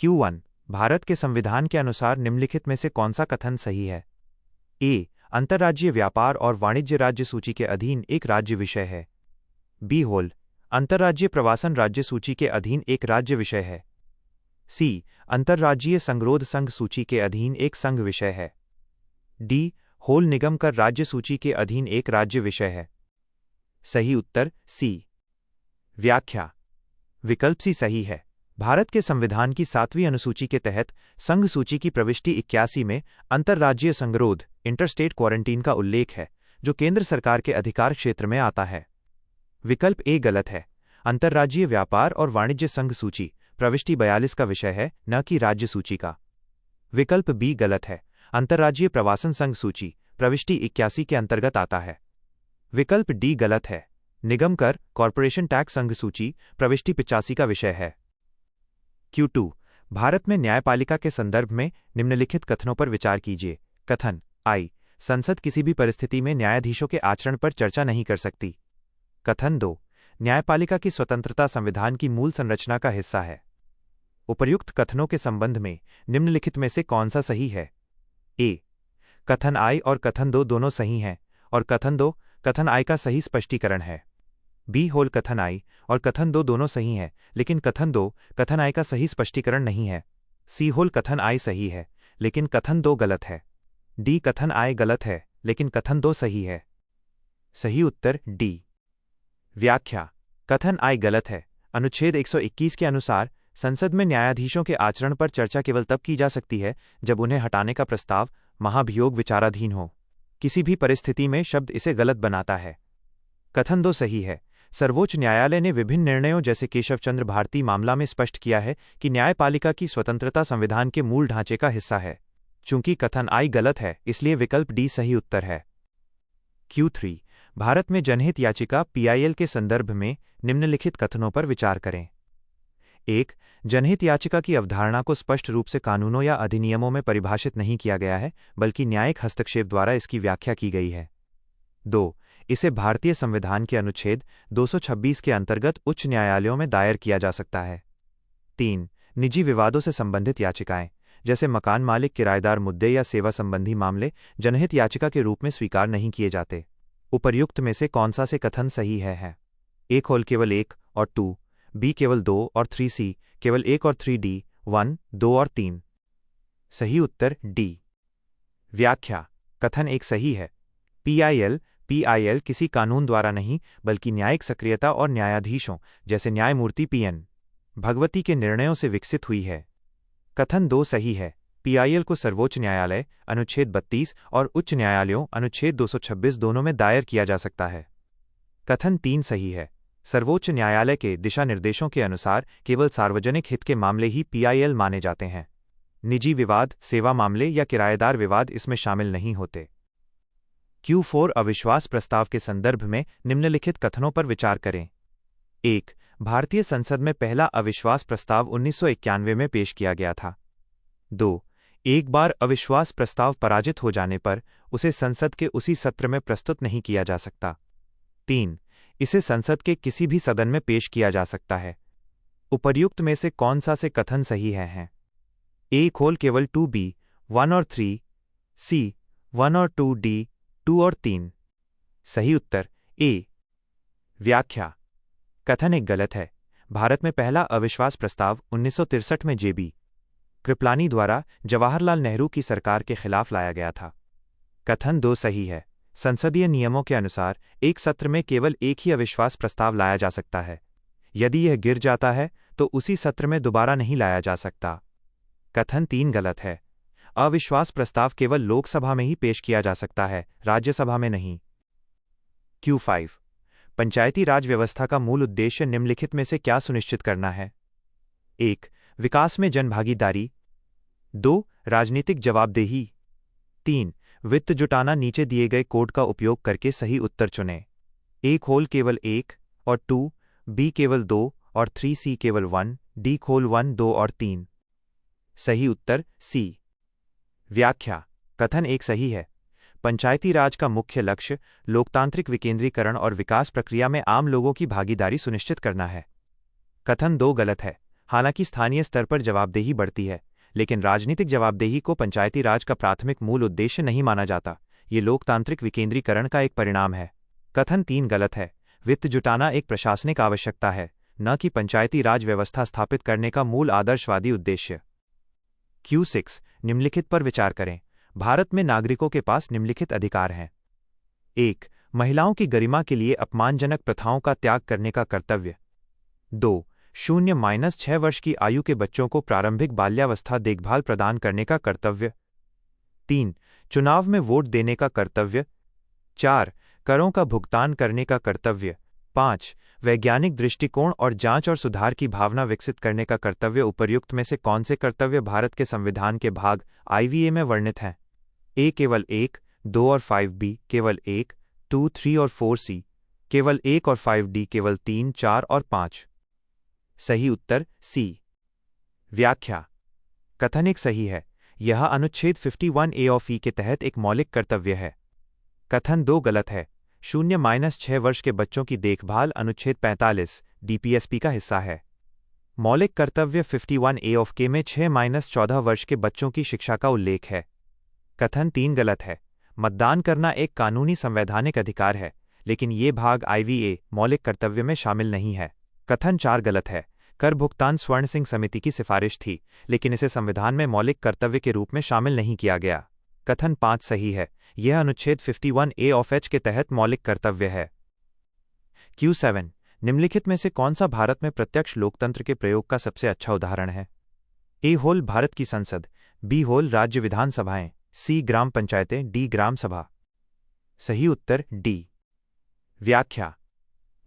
Q1 Bharat के संविधान के अनुसार निम्नलिखित में से कौन सा कथन सही है? ए. अंतर्राज्यीय व्यापार और वाणिज्य राज्य सूची के अधीन एक राज्य विषय है। बी. होल अंतर्राज्यीय प्रवासन राज्य सूची के अधीन एक राज्य विषय है। सी. अंतर्राज्यीय संगरोध संघ सूची के अधीन एक संघ विषय है। डी. होल निगम कर राज्य सूची के अधीन एक राज्य विषय है। सही उत्तर सी। व्याख्या विकल्प सी सही है। भारत के संविधान की 7वीं अनुसूची के तहत संघ सूची की प्रविष्टि 81 में अंतर्राज्यीय संगरोध इंटरस्टेट क्वारंटीन का उल्लेख है, जो केंद्र सरकार के अधिकार क्षेत्र में आता है। विकल्प ए गलत है। अंतर्राज्यीय व्यापार और वाणिज्य संघ सूची प्रविष्टि 42 का विषय है, न कि राज्य सूची का। विकल्प बी गलत है। अंतर्राज्यीय प्रवासन संघ सूची प्रविष्टि 81 के अंतर्गत आता है। विकल्प डी गलत है। निगम कर कॉरपोरेशन टैक्स संघ सूची प्रविष्टि 85 का विषय है। Q2 भारत में न्यायपालिका के संदर्भ में निम्नलिखित कथनों पर विचार कीजिए। कथन आई. संसद किसी भी परिस्थिति में न्यायाधीशों के आचरण पर चर्चा नहीं कर सकती। कथन 2. न्यायपालिका की स्वतंत्रता संविधान की मूल संरचना का हिस्सा है। उपर्युक्त कथनों के संबंध में निम्नलिखित में से कौन सा सही है? ए. कथन आई और कथन 2 दोनों सही हैं और कथन 2 कथन आई का सही स्पष्टीकरण है। बी. होल कथन आई और कथन 2 दोनों सही हैं, लेकिन कथन 2 कथन आई का सही स्पष्टीकरण नहीं है। सी. होल कथन आई सही है, लेकिन कथन 2 गलत है। डी. कथन आई गलत है, लेकिन कथन 2 सही है। सही उत्तर डी। व्याख्या कथन आई गलत है। अनुच्छेद 121 के अनुसार संसद में न्यायाधीशों के आचरण पर चर्चा केवल तब की जा सकती है जब उन्हें हटाने का प्रस्ताव महाभियोग विचाराधीन हो। किसी भी परिस्थिति में शब्द इसे गलत बनाता है। कथन 2 सही है। सर्वोच्च न्यायालय ने विभिन्न निर्णयों जैसे केशव चंद्र भारती मामला में स्पष्ट किया है कि न्यायपालिका की स्वतंत्रता संविधान के मूल ढांचे का हिस्सा है। चूंकि कथन आई गलत है, इसलिए विकल्प डी सही उत्तर है। Q3 भारत में जनहित याचिका PIL के संदर्भ में निम्नलिखित कथनों पर विचार करें। 1. जनहित याचिका की अवधारणा को स्पष्ट रूप से कानूनों या अधिनियमों में परिभाषित नहीं किया गया है, बल्कि न्यायिक हस्तक्षेप द्वारा इसकी व्याख्या की गई है। 2. इसे भारतीय संविधान के अनुच्छेद 226 के अंतर्गत उच्च न्यायालयों में दायर किया जा सकता है। 3. निजी विवादों से संबंधित याचिकाएं, जैसे मकान मालिक किराएदार मुद्दे या सेवा संबंधी मामले, जनहित याचिका के रूप में स्वीकार नहीं किए जाते। उपर्युक्त में से कौन सा से कथन सही है? ए. होल केवल 1 और 2, बी केवल 2 और 3, सी केवल 1 और 3, डी 1, 2 और 3। सही उत्तर डी। व्याख्या कथन 1 सही है। PIL किसी कानून द्वारा नहीं, बल्कि न्यायिक सक्रियता और न्यायाधीशों जैसे न्यायमूर्ति PN भगवती के निर्णयों से विकसित हुई है। कथन 2 सही है। PIL को सर्वोच्च न्यायालय अनुच्छेद 32 और उच्च न्यायालयों अनुच्छेद 226 दोनों में दायर किया जा सकता है। कथन 3 सही है। सर्वोच्च न्यायालय के दिशा निर्देशों के अनुसार केवल सार्वजनिक हित के मामले ही PIL माने जाते हैं। निजी विवाद, सेवा मामले या किराएदार विवाद इसमें शामिल नहीं होते। Q4 अविश्वास प्रस्ताव के संदर्भ में निम्नलिखित कथनों पर विचार करें। 1. भारतीय संसद में पहला अविश्वास प्रस्ताव 1991 में पेश किया गया था। 2. एक बार अविश्वास प्रस्ताव पराजित हो जाने पर उसे संसद के उसी सत्र में प्रस्तुत नहीं किया जा सकता। 3. इसे संसद के किसी भी सदन में पेश किया जा सकता है। उपर्युक्त में से कौन सा से कथन सही है? ए. होल केवल 2, बी 1 और 3, सी 1 और 2, डी 2 और 3। सही उत्तर ए। व्याख्या कथन 1 गलत है। भारत में पहला अविश्वास प्रस्ताव 1963 में JB कृपलानी द्वारा जवाहरलाल नेहरू की सरकार के खिलाफ लाया गया था। कथन 2 सही है। संसदीय नियमों के अनुसार एक सत्र में केवल एक ही अविश्वास प्रस्ताव लाया जा सकता है। यदि यह गिर जाता है तो उसी सत्र में दोबारा नहीं लाया जा सकता। कथन 3 गलत है। अविश्वास प्रस्ताव केवल लोकसभा में ही पेश किया जा सकता है, राज्यसभा में नहीं। Q5 पंचायती राज व्यवस्था का मूल उद्देश्य निम्नलिखित में से क्या सुनिश्चित करना है? 1. विकास में जनभागीदारी। 2. राजनीतिक जवाबदेही। 3. वित्त जुटाना। नीचे दिए गए कोड का उपयोग करके सही उत्तर चुनें। ए. होल केवल 1 और 2, बी केवल 2 और 3, सी केवल 1, डी होल 1, 2 और 3। सही उत्तर सी। व्याख्या कथन 1 सही है। पंचायती राज का मुख्य लक्ष्य लोकतांत्रिक विकेंद्रीकरण और विकास प्रक्रिया में आम लोगों की भागीदारी सुनिश्चित करना है। कथन 2 गलत है। हालांकि स्थानीय स्तर पर जवाबदेही बढ़ती है, लेकिन राजनीतिक जवाबदेही को पंचायती राज का प्राथमिक मूल उद्देश्य नहीं माना जाता। ये लोकतांत्रिक विकेंद्रीकरण का एक परिणाम है। कथन 3 गलत है। वित्त जुटाना एक प्रशासनिक आवश्यकता है, न कि पंचायती राज व्यवस्था स्थापित करने का मूल आदर्शवादी उद्देश्य। Q6 निम्नलिखित पर विचार करें। भारत में नागरिकों के पास निम्नलिखित अधिकार हैं। 1. महिलाओं की गरिमा के लिए अपमानजनक प्रथाओं का त्याग करने का कर्तव्य। 2. 0-6 वर्ष की आयु के बच्चों को प्रारंभिक बाल्यावस्था देखभाल प्रदान करने का कर्तव्य। 3. चुनाव में वोट देने का कर्तव्य। 4. करों का भुगतान करने का कर्तव्य। 5. वैज्ञानिक दृष्टिकोण और जांच और सुधार की भावना विकसित करने का कर्तव्य। उपर्युक्त में से कौन से कर्तव्य भारत के संविधान के भाग IVA में वर्णित हैं? A केवल 1, 2 और 5, B केवल 1, 2, 3 और 4, C केवल 1 और 5, D केवल 3, 4 और 5। सही उत्तर C। व्याख्या। कथन एक सही है। यह अनुच्छेद 51A ऑफ E के तहत एक मौलिक कर्तव्य है। कथन 2 गलत है। 0-6 वर्ष के बच्चों की देखभाल अनुच्छेद 45 DPSP का हिस्सा है। मौलिक कर्तव्य 51A ऑफ K में 6-14 वर्ष के बच्चों की शिक्षा का उल्लेख है। कथन 3 गलत है। मतदान करना एक कानूनी संवैधानिक अधिकार है, लेकिन ये भाग IVA मौलिक कर्तव्य में शामिल नहीं है। कथन 4 गलत है। कर भुगतान स्वर्ण सिंह समिति की सिफारिश थी, लेकिन इसे संविधान में मौलिक कर्तव्य के रूप में शामिल नहीं किया गया। कथन 5 सही है। यह अनुच्छेद 51A ऑफ H के तहत मौलिक कर्तव्य है। Q7 निम्नलिखित में से कौन सा भारत में प्रत्यक्ष लोकतंत्र के प्रयोग का सबसे अच्छा उदाहरण है? A होल भारत की संसद, B होल राज्य विधानसभाएं, C ग्राम पंचायतें, D ग्राम सभा। सही उत्तर D। व्याख्या।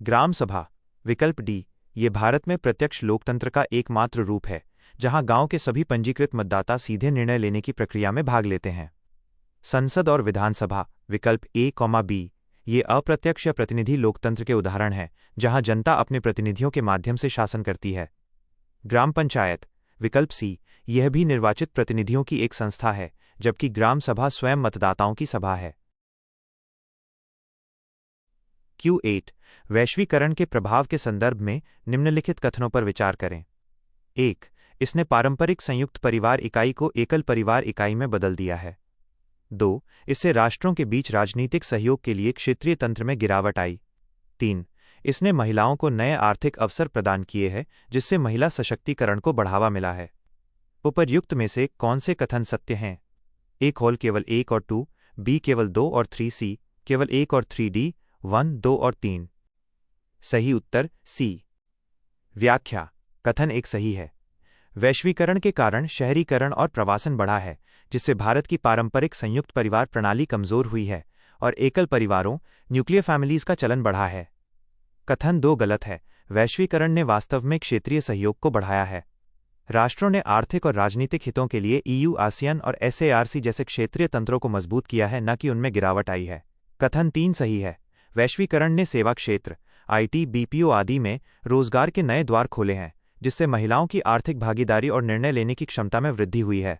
ग्राम सभा विकल्प D ये भारत में प्रत्यक्ष लोकतंत्र का एकमात्र रूप है, जहां गांव के सभी पंजीकृत मतदाता सीधे निर्णय लेने की प्रक्रिया में भाग लेते हैं। संसद और विधानसभा विकल्प A, B ये अप्रत्यक्ष या प्रतिनिधि लोकतंत्र के उदाहरण हैं, जहां जनता अपने प्रतिनिधियों के माध्यम से शासन करती है। ग्राम पंचायत विकल्प C यह भी निर्वाचित प्रतिनिधियों की एक संस्था है, जबकि ग्राम सभा स्वयं मतदाताओं की सभा है। Q8 वैश्वीकरण के प्रभाव के संदर्भ में निम्नलिखित कथनों पर विचार करें। 1. इसने पारंपरिक संयुक्त परिवार इकाई को एकल परिवार इकाई में बदल दिया है। 2. इससे राष्ट्रों के बीच राजनीतिक सहयोग के लिए क्षेत्रीय तंत्र में गिरावट आई। 3. इसने महिलाओं को नए आर्थिक अवसर प्रदान किए हैं, जिससे महिला सशक्तिकरण को बढ़ावा मिला है। उपर्युक्त में से कौन से कथन सत्य हैं? A होल केवल 1 और 2, B केवल 2 और 3, C केवल 1 और 3, D 1, 2 और 3। सही उत्तर C। व्याख्या। कथन 1 सही है। वैश्वीकरण के कारण शहरीकरण और प्रवासन बढ़ा है, जिससे भारत की पारंपरिक संयुक्त परिवार प्रणाली कमजोर हुई है और एकल परिवारों न्यूक्लियर फैमिलीज का चलन बढ़ा है। कथन 2 गलत है। वैश्वीकरण ने वास्तव में क्षेत्रीय सहयोग को बढ़ाया है। राष्ट्रों ने आर्थिक और राजनीतिक हितों के लिए EU, ASEAN और SARC जैसे क्षेत्रीय तंत्रों को मजबूत किया है, न कि उनमें गिरावट आई है। कथन 3 सही है। वैश्वीकरण ने सेवा क्षेत्र IT, BPO आदि में रोजगार के नए द्वार खोले हैं, जिससे महिलाओं की आर्थिक भागीदारी और निर्णय लेने की क्षमता में वृद्धि हुई है।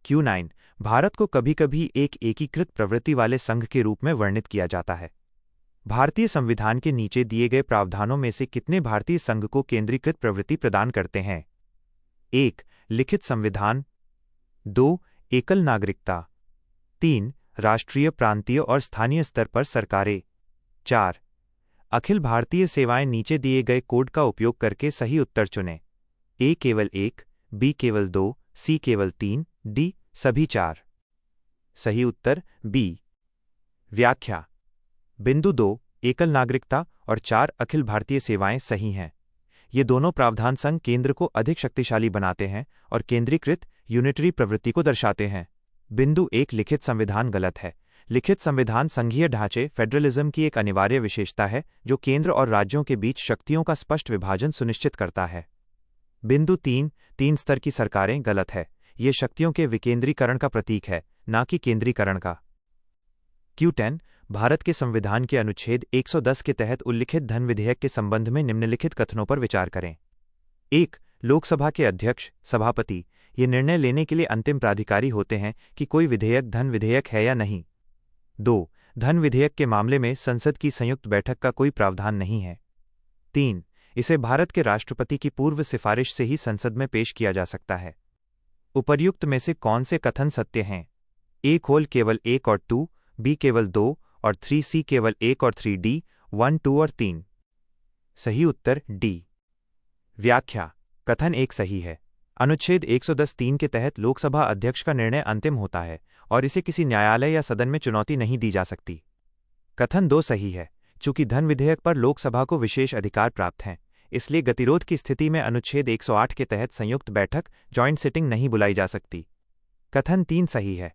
Q9 भारत को कभी कभी एक एकीकृत प्रवृत्ति वाले संघ के रूप में वर्णित किया जाता है। भारतीय संविधान के नीचे दिए गए प्रावधानों में से कितने भारतीय संघ को केंद्रीकृत प्रवृत्ति प्रदान करते हैं? 1. लिखित संविधान। 2. एकल नागरिकता। 3. राष्ट्रीय, प्रांतीय और स्थानीय स्तर पर सरकारें। 4. अखिल भारतीय सेवाएं। नीचे दिए गए कोड का उपयोग करके सही उत्तर चुनें। A केवल 1, B केवल 2, C केवल 3, D सभी 4। सही उत्तर B। व्याख्या। बिंदु 2 एकल नागरिकता और 4 अखिल भारतीय सेवाएं सही हैं। ये दोनों प्रावधान संघ केंद्र को अधिक शक्तिशाली बनाते हैं और केंद्रीकृत यूनिटरी प्रवृत्ति को दर्शाते हैं। बिंदु 1 लिखित संविधान गलत है। लिखित संविधान संघीय ढांचे फेडरलिज्म की एक अनिवार्य विशेषता है, जो केंद्र और राज्यों के बीच शक्तियों का स्पष्ट विभाजन सुनिश्चित करता है। बिंदु 3 स्तर की सरकारें गलत है। ये शक्तियों के विकेंद्रीकरण का प्रतीक है, न कि केंद्रीकरण का। Q10 भारत के संविधान के अनुच्छेद 110 के तहत उल्लिखित धन विधेयक के संबंध में निम्नलिखित कथनों पर विचार करें। 1. लोकसभा के अध्यक्ष, सभापति ये निर्णय लेने के लिए अंतिम प्राधिकारी होते हैं कि कोई विधेयक धन विधेयक है या नहीं। 2. धन विधेयक के मामले में संसद की संयुक्त बैठक का कोई प्रावधान नहीं है। 3. इसे भारत के राष्ट्रपति की पूर्व सिफारिश से ही संसद में पेश किया जा सकता है। उपर्युक्त में से कौन से कथन सत्य हैं? ए खोल केवल 1 और 2, बी केवल 2 और 3, सी केवल 1 और 3, डी 1, 2 और 3। सही उत्तर डी। व्याख्या: कथन 1 सही है। अनुच्छेद 110(3) के तहत लोकसभा अध्यक्ष का निर्णय अंतिम होता है और इसे किसी न्यायालय या सदन में चुनौती नहीं दी जा सकती। कथन 2 सही है। चूंकि धन विधेयक पर लोकसभा को विशेष अधिकार प्राप्त हैं, इसलिए गतिरोध की स्थिति में अनुच्छेद 108 के तहत संयुक्त बैठक जॉइंट सिटिंग नहीं बुलाई जा सकती। कथन 3 सही है।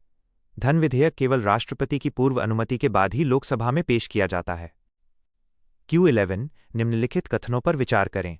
धन विधेयक केवल राष्ट्रपति की पूर्व अनुमति के बाद ही लोकसभा में पेश किया जाता है। Q11 निम्नलिखित कथनों पर विचार करें।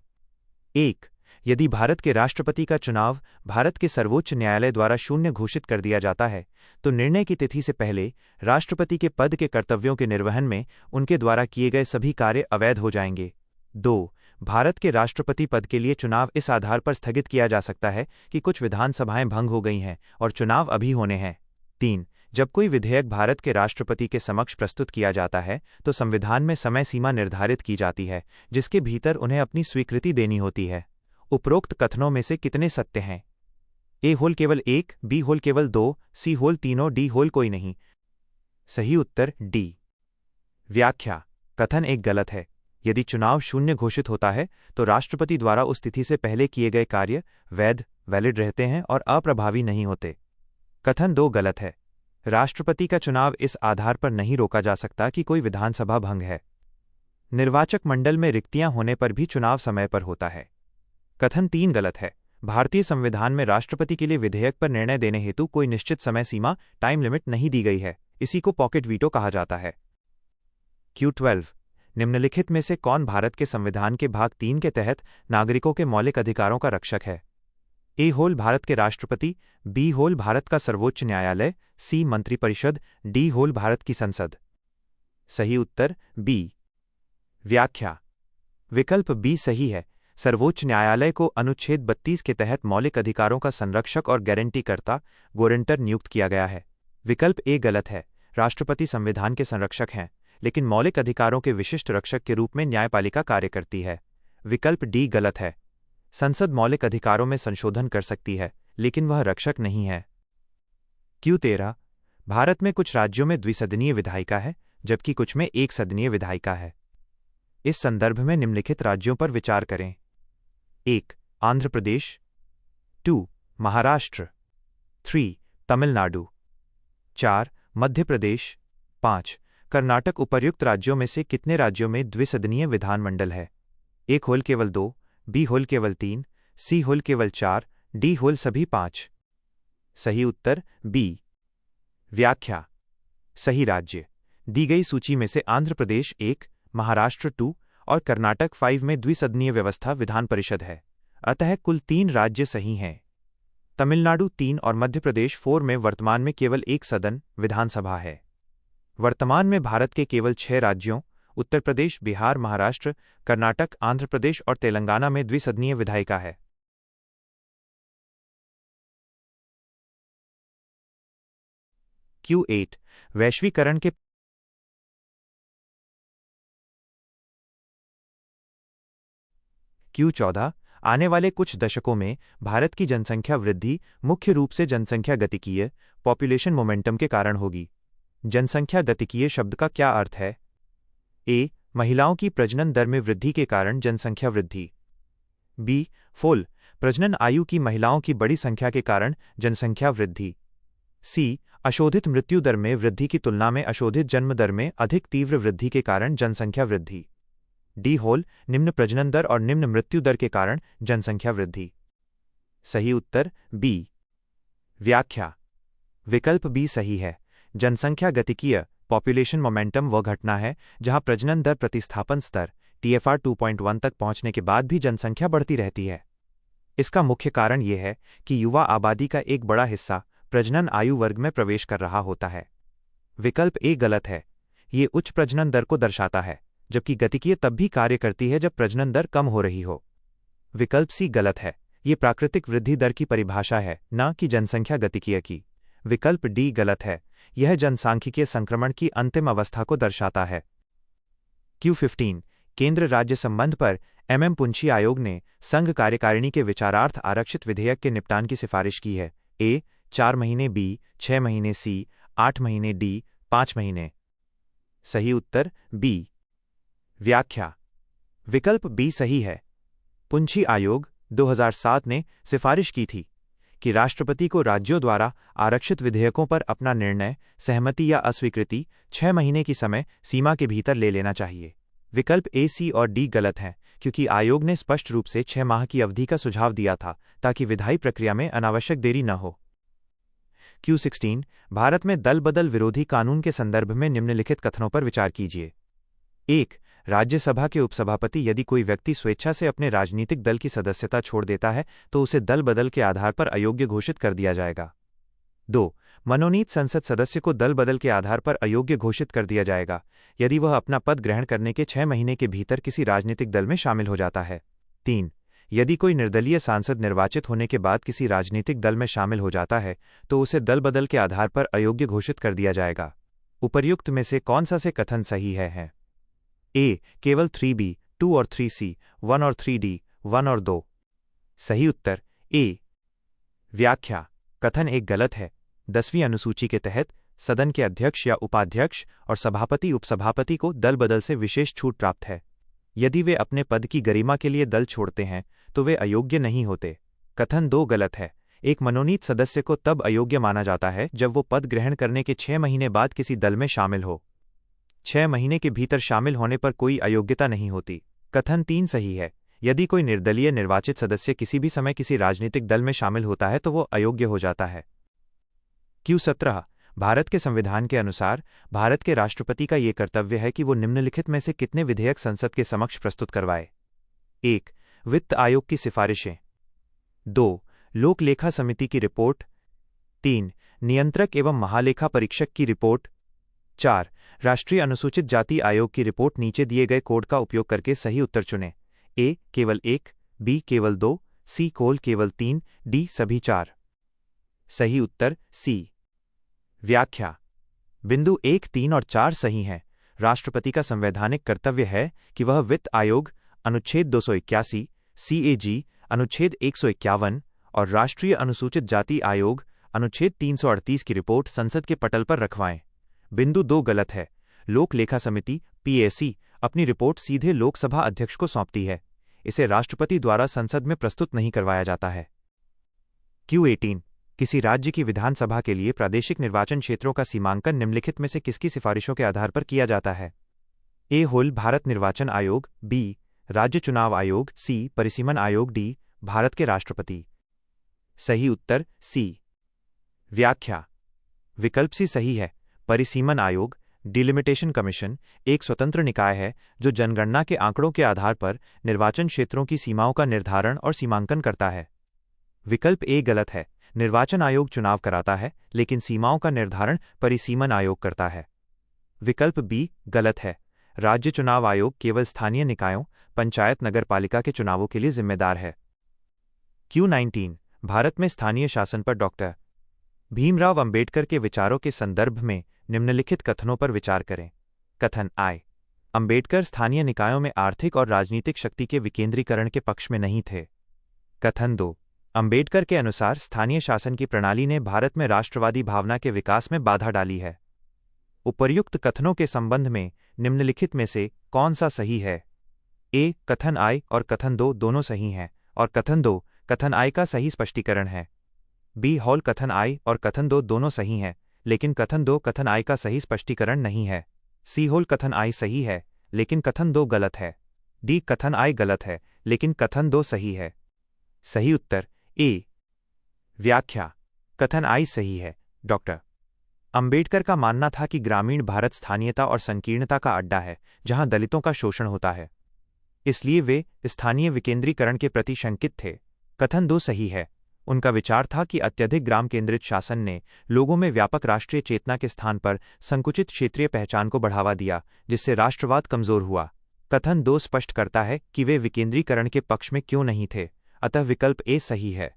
1. यदि भारत के राष्ट्रपति का चुनाव भारत के सर्वोच्च न्यायालय द्वारा शून्य घोषित कर दिया जाता है, तो निर्णय की तिथि से पहले राष्ट्रपति के पद के कर्तव्यों के निर्वहन में उनके द्वारा किए गए सभी कार्य अवैध हो जाएंगे। 2. भारत के राष्ट्रपति पद के लिए चुनाव इस आधार पर स्थगित किया जा सकता है कि कुछ विधानसभाएं भंग हो गई हैं और चुनाव अभी होने हैं। 3. जब कोई विधेयक भारत के राष्ट्रपति के समक्ष प्रस्तुत किया जाता है, तो संविधान में समय सीमा निर्धारित की जाती है, जिसके भीतर उन्हें अपनी स्वीकृति देनी होती है। उपरोक्त कथनों में से कितने सत्य हैं? ए होल केवल 1, बी होल केवल 2, सी होल तीनों, डी होल कोई नहीं। सही उत्तर डी। व्याख्या: कथन 1 गलत है। यदि चुनाव शून्य घोषित होता है, तो राष्ट्रपति द्वारा उस तिथि से पहले किए गए कार्य वैलिड रहते हैं और अप्रभावी नहीं होते। कथन 2 गलत है। राष्ट्रपति का चुनाव इस आधार पर नहीं रोका जा सकता कि कोई विधानसभा भंग है। निर्वाचक मंडल में रिक्तियां होने पर भी चुनाव समय पर होता है। कथन 3 गलत है। भारतीय संविधान में राष्ट्रपति के लिए विधेयक पर निर्णय देने हेतु कोई निश्चित समय सीमा टाइम लिमिट नहीं दी गई है। इसी को पॉकेट वीटो कहा जाता है। Q12 निम्नलिखित में से कौन भारत के संविधान के भाग 3 के तहत नागरिकों के मौलिक अधिकारों का रक्षक है? ए होल भारत के राष्ट्रपति, बी होल भारत का सर्वोच्च न्यायालय, सी मंत्रिपरिषद, डी होल भारत की संसद। सही उत्तर बी। व्याख्या: विकल्प बी सही है। सर्वोच्च न्यायालय को अनुच्छेद 32 के तहत मौलिक अधिकारों का संरक्षक और गारंटीकर्ता गारंटर नियुक्त किया गया है। विकल्प ए गलत है। राष्ट्रपति संविधान के संरक्षक हैं, लेकिन मौलिक अधिकारों के विशिष्ट रक्षक के रूप में न्यायपालिका कार्य करती है। विकल्प डी गलत है। संसद मौलिक अधिकारों में संशोधन कर सकती है, लेकिन वह रक्षक नहीं है। Q13 भारत में कुछ राज्यों में द्विसदनीय विधायिका है, जबकि कुछ में एक सदनीय विधायिका है। इस संदर्भ में निम्नलिखित राज्यों पर विचार करें। 1. आंध्र प्रदेश, 2. महाराष्ट्र, 3. तमिलनाडु, 4. मध्य प्रदेश, 5. कर्नाटक। उपर्युक्त राज्यों में से कितने राज्यों में द्विसदनीय विधानमंडल है? ए होल केवल 2, बी होल केवल 3, सी होल केवल 4, डी होल सभी 5। सही उत्तर बी। व्याख्या: सही राज्य दी गई सूची में से आंध्र प्रदेश 1, महाराष्ट्र 2 और कर्नाटक 5 में द्विसदनीय व्यवस्था विधान परिषद है, अतः कुल 3 राज्य सही हैं। तमिलनाडु 3 और मध्य प्रदेश 4 में वर्तमान में केवल एक सदन विधानसभा है। वर्तमान में भारत के केवल 6 राज्यों उत्तर प्रदेश, बिहार, महाराष्ट्र, कर्नाटक, आंध्र प्रदेश और तेलंगाना में द्विसदनीय विधायिका है। Q8 वैश्वीकरण के Q14 आने वाले कुछ दशकों में भारत की जनसंख्या वृद्धि मुख्य रूप से जनसंख्या गतिकीय पॉपुलेशन मोमेंटम के कारण होगी। जनसंख्या गतिकीय शब्द का क्या अर्थ है? ए. महिलाओं की प्रजनन दर में वृद्धि के कारण जनसंख्या वृद्धि, बी. फोल प्रजनन आयु की महिलाओं की बड़ी संख्या के कारण जनसंख्या वृद्धि, सी. अशोधित मृत्यु दर में वृद्धि की तुलना में अशोधित जन्म दर में अधिक तीव्र वृद्धि के कारण जनसंख्या वृद्धि, डी. होल निम्न प्रजनन दर और निम्न मृत्यु दर के कारण जनसंख्या वृद्धि। सही उत्तर बी। व्याख्या: विकल्प बी सही है। जनसंख्या गतिकीय पॉपुलेशन मोमेंटम वह घटना है जहां प्रजनन दर प्रतिस्थापन स्तर TFR 2.1 तक पहुंचने के बाद भी जनसंख्या बढ़ती रहती है। इसका मुख्य कारण यह है कि युवा आबादी का एक बड़ा हिस्सा प्रजनन आयु वर्ग में प्रवेश कर रहा होता है। विकल्प ए गलत है। ये उच्च प्रजनन दर को दर्शाता है, जबकि गतिकीय तब भी कार्य करती है जब प्रजनन दर कम हो रही हो। विकल्प सी गलत है। ये प्राकृतिक वृद्धि दर की परिभाषा है, न कि जनसंख्या गतिकीय की। विकल्प डी गलत है। यह जनसांख्यिकीय संक्रमण की अंतिम अवस्था को दर्शाता है। Q15 केंद्र राज्य संबंध पर पुंछी आयोग ने संघ कार्यकारिणी के विचारार्थ आरक्षित विधेयक के निपटान की सिफारिश की है। ए 4 महीने, बी 6 महीने, सी 8 महीने, डी 5 महीने। सही उत्तर बी। व्याख्या। विकल्प बी सही है। पुंछी आयोग 2007 ने सिफारिश की थी कि राष्ट्रपति को राज्यों द्वारा आरक्षित विधेयकों पर अपना निर्णय, सहमति या अस्वीकृति 6 महीने की समय सीमा के भीतर ले लेना चाहिए। विकल्प ए, सी और डी गलत हैं, क्योंकि आयोग ने स्पष्ट रूप से 6 माह की अवधि का सुझाव दिया था ताकि विधायी प्रक्रिया में अनावश्यक देरी न हो। Q16 भारत में दल बदल विरोधी कानून के संदर्भ में निम्नलिखित कथनों पर विचार कीजिए। 1. राज्यसभा के उपसभापति यदि कोई व्यक्ति स्वेच्छा से अपने राजनीतिक दल की सदस्यता छोड़ देता है तो उसे दल बदल के आधार पर अयोग्य घोषित कर दिया जाएगा। 2. मनोनीत संसद सदस्य को दल बदल के आधार पर अयोग्य घोषित कर दिया जाएगा यदि वह अपना पद ग्रहण करने के 6 महीने के भीतर किसी राजनीतिक दल में शामिल हो जाता है। 3. यदि कोई निर्दलीय सांसद निर्वाचित होने के बाद किसी राजनीतिक दल में शामिल हो जाता है तो उसे दल बदल के आधार पर अयोग्य घोषित कर दिया जाएगा। उपर्युक्त में से कौन सा से कथन सही है? ए. केवल 3B, 2 और 3C, 1 और 3D, 1 और 2। सही उत्तर ए। व्याख्या। कथन एक गलत है। 10वीं अनुसूची के तहत सदन के अध्यक्ष या उपाध्यक्ष और सभापति उपसभापति को दल बदल से विशेष छूट प्राप्त है। यदि वे अपने पद की गरिमा के लिए दल छोड़ते हैं तो वे अयोग्य नहीं होते। कथन 2 गलत है। एक मनोनीत सदस्य को तब अयोग्य माना जाता है जब वो पद ग्रहण करने के 6 महीने बाद किसी दल में शामिल हो। 6 महीने के भीतर शामिल होने पर कोई अयोग्यता नहीं होती। कथन 3 सही है। यदि कोई निर्दलीय निर्वाचित सदस्य किसी भी समय किसी राजनीतिक दल में शामिल होता है तो वो अयोग्य हो जाता है। Q17 भारत के संविधान के अनुसार भारत के राष्ट्रपति का ये कर्तव्य है कि वो निम्नलिखित में से कितने विधेयक संसद के समक्ष प्रस्तुत करवाए। 1. वित्त आयोग की सिफारिशें। 2. लोक लेखा समिति की रिपोर्ट। 3. नियंत्रक एवं महालेखा परीक्षक की रिपोर्ट। 4. राष्ट्रीय अनुसूचित जाति आयोग की रिपोर्ट। नीचे दिए गए कोड का उपयोग करके सही उत्तर चुनें। ए. केवल 1, बी. केवल 2, सी. केवल 3, डी. सभी 4। सही उत्तर सी। व्याख्या। बिंदु 1, 3 और 4 सही हैं। राष्ट्रपति का संवैधानिक कर्तव्य है कि वह वित्त आयोग अनुच्छेद 281, CAG अनुच्छेद 151 और राष्ट्रीय अनुसूचित जाति आयोग अनुच्छेद 338 की रिपोर्ट संसद के पटल पर रखवाएं। बिंदु 2 गलत है। लोक लेखा समिति PAC अपनी रिपोर्ट सीधे लोकसभा अध्यक्ष को सौंपती है। इसे राष्ट्रपति द्वारा संसद में प्रस्तुत नहीं करवाया जाता है। Q18 किसी राज्य की विधानसभा के लिए प्रादेशिक निर्वाचन क्षेत्रों का सीमांकन निम्नलिखित में से किसकी सिफारिशों के आधार पर किया जाता है? ए. भारत निर्वाचन आयोग, बी. राज्य चुनाव आयोग, सी. परिसीमन आयोग, डी. भारत के राष्ट्रपति। सही उत्तर सी। व्याख्या। विकल्प सी सही है। परिसीमन आयोग डिलिमिटेशन कमीशन एक स्वतंत्र निकाय है जो जनगणना के आंकड़ों के आधार पर निर्वाचन क्षेत्रों की सीमाओं का निर्धारण और सीमांकन करता है। विकल्प ए गलत है। निर्वाचन आयोग चुनाव कराता है लेकिन सीमाओं का निर्धारण परिसीमन आयोग करता है। विकल्प बी गलत है। राज्य चुनाव आयोग केवल स्थानीय निकायों, पंचायत नगरपालिका के चुनावों के लिए जिम्मेदार है। Q19 भारत में स्थानीय शासन पर डॉक्टर भीमराव अंबेडकर के विचारों के संदर्भ में निम्नलिखित कथनों पर विचार करें। कथन आई। अंबेडकर स्थानीय निकायों में आर्थिक और राजनीतिक शक्ति के विकेंद्रीकरण के पक्ष में नहीं थे। कथन 2 अंबेडकर के अनुसार स्थानीय शासन की प्रणाली ने भारत में राष्ट्रवादी भावना के विकास में बाधा डाली है। उपर्युक्त कथनों के संबंध में निम्नलिखित में से कौन सा सही है? ए. कथन आई और कथन 2 दोनों सही हैं और कथन 2 कथन आई का सही स्पष्टीकरण है। बी. कथन आई और कथन 2 दोनों सही हैं लेकिन कथन 2 कथन आई का सही स्पष्टीकरण नहीं है। सी. कथन आई सही है लेकिन कथन 2 गलत है। डी. कथन आई गलत है लेकिन कथन 2 सही है। सही उत्तर ए। व्याख्या। कथन आई सही है। डॉक्टर अंबेडकर का मानना था कि ग्रामीण भारत स्थानीयता और संकीर्णता का अड्डा है जहां दलितों का शोषण होता है, इसलिए वे स्थानीय विकेंद्रीकरण के प्रति शंकित थे। कथन 2 सही है। उनका विचार था कि अत्यधिक ग्राम केंद्रित शासन ने लोगों में व्यापक राष्ट्रीय चेतना के स्थान पर संकुचित क्षेत्रीय पहचान को बढ़ावा दिया जिससे राष्ट्रवाद कमजोर हुआ। कथन 2 स्पष्ट करता है कि वे विकेंद्रीकरण के पक्ष में क्यों नहीं थे, अतः विकल्प ए सही है।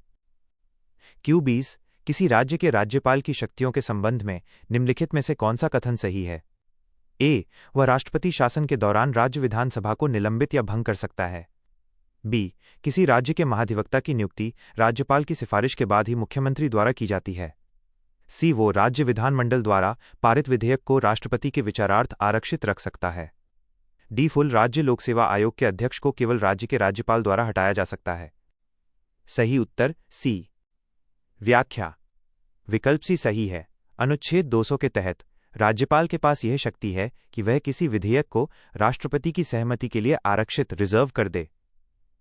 Q20 किसी राज्य के राज्यपाल की शक्तियों के संबंध में निम्नलिखित में से कौन सा कथन सही है? ए. वह राष्ट्रपति शासन के दौरान राज्य विधानसभा को निलंबित या भंग कर सकता है। बी, किसी राज्य के महाधिवक्ता की नियुक्ति राज्यपाल की सिफारिश के बाद ही मुख्यमंत्री द्वारा की जाती है। सी, वो राज्य विधानमंडल द्वारा पारित विधेयक को राष्ट्रपति के विचारार्थ आरक्षित रख सकता है। डी, फुल राज्य लोक सेवा आयोग के अध्यक्ष को केवल राज्य के राज्यपाल द्वारा हटाया जा सकता है। सही उत्तर सी। व्याख्या। विकल्प सी सही है। अनुच्छेद 200 के तहत राज्यपाल के पास यह शक्ति है कि वह किसी विधेयक को राष्ट्रपति की सहमति के लिए आरक्षित रिजर्व कर दे।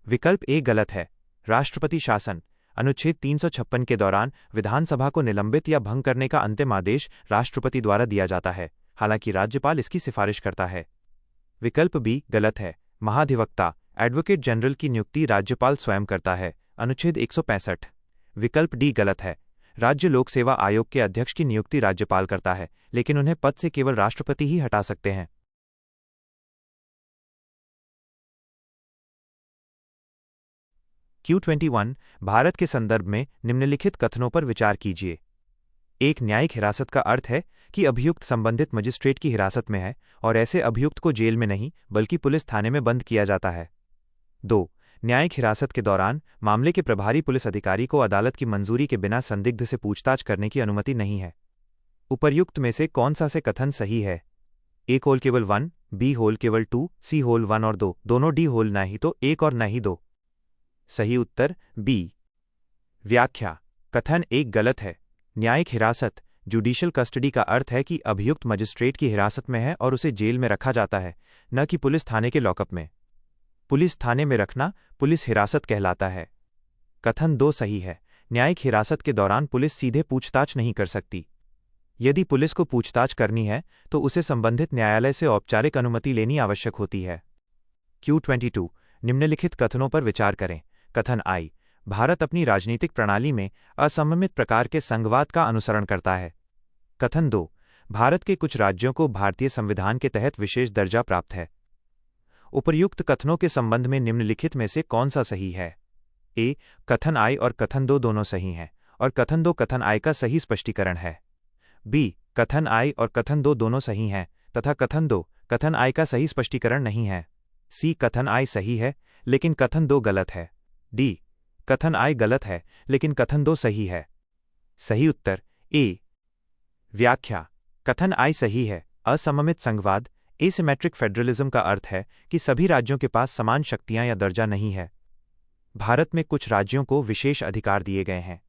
विकल्प ए गलत है। राष्ट्रपति शासन अनुच्छेद 356 के दौरान विधानसभा को निलंबित या भंग करने का अंतिम आदेश राष्ट्रपति द्वारा दिया जाता है, हालांकि राज्यपाल इसकी सिफारिश करता है। विकल्प बी गलत है। महाधिवक्ता एडवोकेट जनरल की नियुक्ति राज्यपाल स्वयं करता है, अनुच्छेद 165। विकल्प डी गलत है। राज्य लोक सेवा आयोग के अध्यक्ष की नियुक्ति राज्यपाल करता है, लेकिन उन्हें पद से केवल राष्ट्रपति ही हटा सकते हैं। Q21 भारत के संदर्भ में निम्नलिखित कथनों पर विचार कीजिए। एक, न्यायिक हिरासत का अर्थ है कि अभियुक्त संबंधित मजिस्ट्रेट की हिरासत में है और ऐसे अभियुक्त को जेल में नहीं बल्कि पुलिस थाने में बंद किया जाता है। 2, न्यायिक हिरासत के दौरान मामले के प्रभारी पुलिस अधिकारी को अदालत की मंजूरी के बिना संदिग्ध से पूछताछ करने की अनुमति नहीं है। उपर्युक्त में से कौन सा से कथन सही है? ए होल केवल 1, बी होल केवल 2, सी होल 1 और 2, दोनों डी होल न ही तो 1 और न ही 2। सही उत्तर बी। व्याख्या। कथन 1 गलत है। न्यायिक हिरासत जुडिशियल कस्टडी का अर्थ है कि अभियुक्त मजिस्ट्रेट की हिरासत में है और उसे जेल में रखा जाता है, न कि पुलिस थाने के लॉकअप में। पुलिस थाने में रखना पुलिस हिरासत कहलाता है। कथन 2 सही है। न्यायिक हिरासत के दौरान पुलिस सीधे पूछताछ नहीं कर सकती। यदि पुलिस को पूछताछ करनी है तो उसे संबंधित न्यायालय से औपचारिक अनुमति लेनी आवश्यक होती है। Q22 निम्नलिखित कथनों पर विचार करें। कथन आई, भारत अपनी राजनीतिक प्रणाली में असममित प्रकार के संघवाद का अनुसरण करता है। कथन 2, भारत के कुछ राज्यों को भारतीय संविधान के तहत विशेष दर्जा प्राप्त है। उपर्युक्त कथनों के संबंध में निम्नलिखित में से कौन सा सही है? ए, कथन आई और कथन 2 दोनों सही हैं और कथन 2 कथन आई का सही स्पष्टीकरण है। बी, कथन आई और कथन 2 दोनों सही हैं तथा कथन 2 कथन आई का सही स्पष्टीकरण नहीं है। सी, कथन आई सही है लेकिन कथन 2 गलत है। डी, कथन आई गलत है लेकिन कथन 2 सही है। सही उत्तर ए। व्याख्या। कथन आई सही है। असममित संघवाद एसिमेट्रिक फेडरलिज्म का अर्थ है कि सभी राज्यों के पास समान शक्तियां या दर्जा नहीं है। भारत में कुछ राज्यों को विशेष अधिकार दिए गए हैं।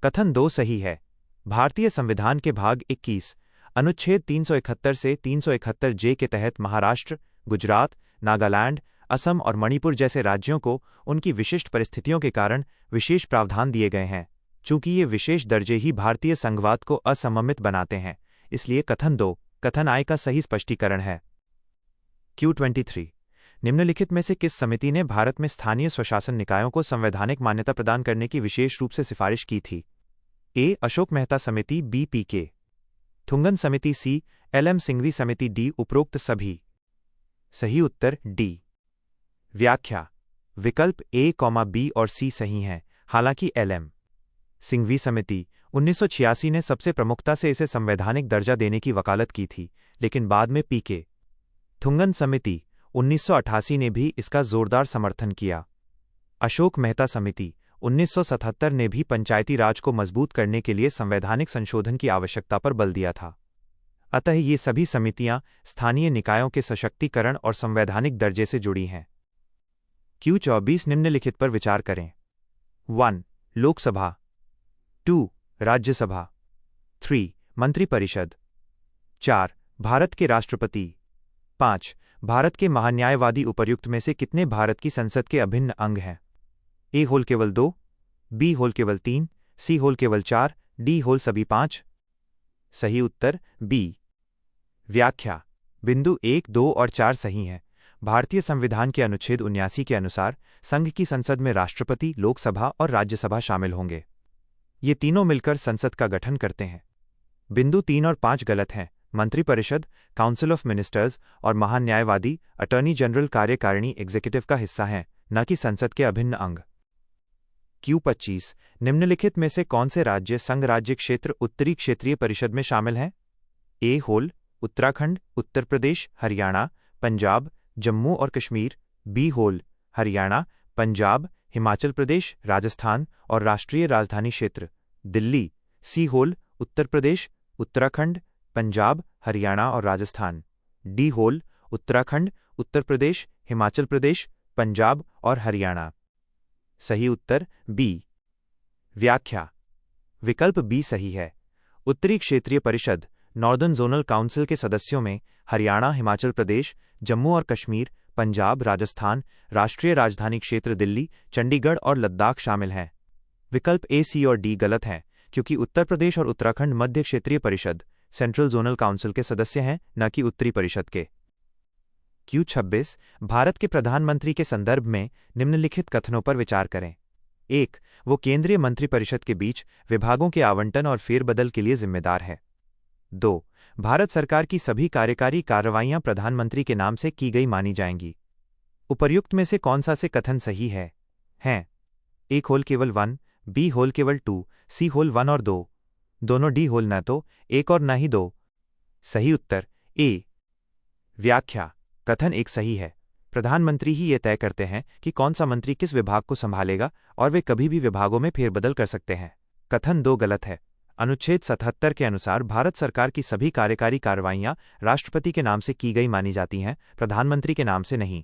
कथन 2 सही है। भारतीय संविधान के भाग 21 अनुच्छेद 371 से 371 जे के तहत महाराष्ट्र, गुजरात, नागालैंड, असम और मणिपुर जैसे राज्यों को उनकी विशिष्ट परिस्थितियों के कारण विशेष प्रावधान दिए गए हैं। चूंकि ये विशेष दर्जे ही भारतीय संघवाद को असममित बनाते हैं, इसलिए कथन 2 कथन आई का सही स्पष्टीकरण है। Q23 निम्नलिखित में से किस समिति ने भारत में स्थानीय स्वशासन निकायों को संवैधानिक मान्यता प्रदान करने की विशेष रूप से सिफारिश की थी? ए, अशोक मेहता समिति, बी, PK थुंगन समिति, सी, LM सिंघवी समिति, डी, उपरोक्त सभी। सही उत्तर डी। व्याख्या। विकल्प ए, बी और सी सही हैं, हालांकि LM सिंघवी समिति 1986 ने सबसे प्रमुखता से इसे संवैधानिक दर्जा देने की वकालत की थी, लेकिन बाद में PK थुंगन समिति 1988 ने भी इसका जोरदार समर्थन किया। अशोक मेहता समिति 1977 ने भी पंचायती राज को मजबूत करने के लिए संवैधानिक संशोधन की आवश्यकता पर बल दिया था। अतः ये सभी समितियां स्थानीय निकायों के सशक्तिकरण और संवैधानिक दर्जे से जुड़ी हैं। Q24 निम्नलिखित पर विचार करें। 1, लोकसभा, 2, राज्यसभा, 3, मंत्रिपरिषद, 4, भारत के राष्ट्रपति, 5, भारत के महान्यायवादी। उपर्युक्त में से कितने भारत की संसद के अभिन्न अंग हैं? ए होल केवल 2, बी होल केवल 3, सी होल केवल 4, डी होल सभी 5। सही उत्तर बी। व्याख्या। बिंदु 1, 2 और 4 सही हैं। भारतीय संविधान के अनुच्छेद 79 के अनुसार संघ की संसद में राष्ट्रपति, लोकसभा और राज्यसभा शामिल होंगे। ये तीनों मिलकर संसद का गठन करते हैं। बिंदु 3 और 5 गलत हैं। मंत्रिपरिषद, काउंसिल ऑफ मिनिस्टर्स और महान्यायवादी, अटॉर्नी जनरल कार्यकारिणी एग्जीक्यूटिव का हिस्सा हैं, न कि संसद के अभिन्न अंग। Q25 निम्नलिखित में से कौन से राज्य संघ राज्य क्षेत्र उत्तरी क्षेत्रीय परिषद में शामिल हैं? ए होल उत्तराखंड, उत्तर प्रदेश, हरियाणा, पंजाब, जम्मू और कश्मीर, बी होल हरियाणा, पंजाब, हिमाचल प्रदेश, राजस्थान और राष्ट्रीय राजधानी क्षेत्र दिल्ली। सी होल उत्तर प्रदेश, उत्तराखंड, पंजाब, हरियाणा और राजस्थान। डी होल उत्तराखंड, उत्तर प्रदेश, हिमाचल प्रदेश, पंजाब और हरियाणा। सही उत्तर बी। व्याख्या। विकल्प बी सही है। उत्तरी क्षेत्रीय परिषद नॉर्दर्न जोनल काउंसिल के सदस्यों में हरियाणा, हिमाचल प्रदेश, जम्मू और कश्मीर, पंजाब, राजस्थान, राष्ट्रीय राजधानी क्षेत्र दिल्ली, चंडीगढ़ और लद्दाख शामिल हैं। विकल्प ए, सी और डी गलत हैं, क्योंकि उत्तर प्रदेश और उत्तराखंड मध्य क्षेत्रीय परिषद सेंट्रल जोनल काउंसिल के सदस्य हैं, न कि उत्तरी परिषद के। Q26 भारत के प्रधानमंत्री के संदर्भ में निम्नलिखित कथनों पर विचार करें। 1. वो केंद्रीय मंत्रिपरिषद के बीच विभागों के आवंटन और फेरबदल के लिए जिम्मेदार है। 2. भारत सरकार की सभी कार्यकारी कार्रवाइयां प्रधानमंत्री के नाम से की गई मानी जाएंगी। उपर्युक्त में से कौन सा से कथन सही है? हैं ए होल केवल 1, बी होल केवल 2, सी होल 1 और 2, दोनों, डी होल न तो 1 और न ही 2। सही उत्तर ए। व्याख्या। कथन एक सही है। प्रधानमंत्री ही ये तय करते हैं कि कौन सा मंत्री किस विभाग को संभालेगा और वे कभी भी विभागों में फेरबदल कर सकते हैं। कथन 2 गलत है। अनुच्छेद 77 के अनुसार भारत सरकार की सभी कार्यकारी कार्रवाइयां राष्ट्रपति के नाम से की गई मानी जाती हैं, प्रधानमंत्री के नाम से नहीं।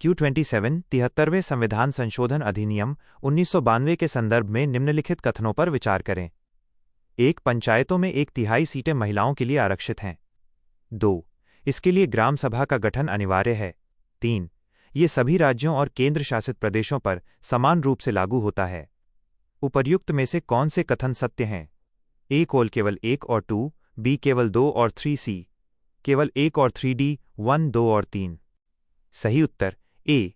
Q27 73वें संविधान संशोधन अधिनियम 1992 के संदर्भ में निम्नलिखित कथनों पर विचार करें। 1. पंचायतों में 1/3 सीटें महिलाओं के लिए आरक्षित हैं। 2. इसके लिए ग्राम सभा का गठन अनिवार्य है। 3. ये सभी राज्यों और केंद्र शासित प्रदेशों पर समान रूप से लागू होता है। उपर्युक्त में से कौन से कथन सत्य हैं? ए कोल केवल 1 और 2, बी केवल 2 और 3, सी केवल 1 और 3, डी 1, 2 और 3। सही उत्तर ए।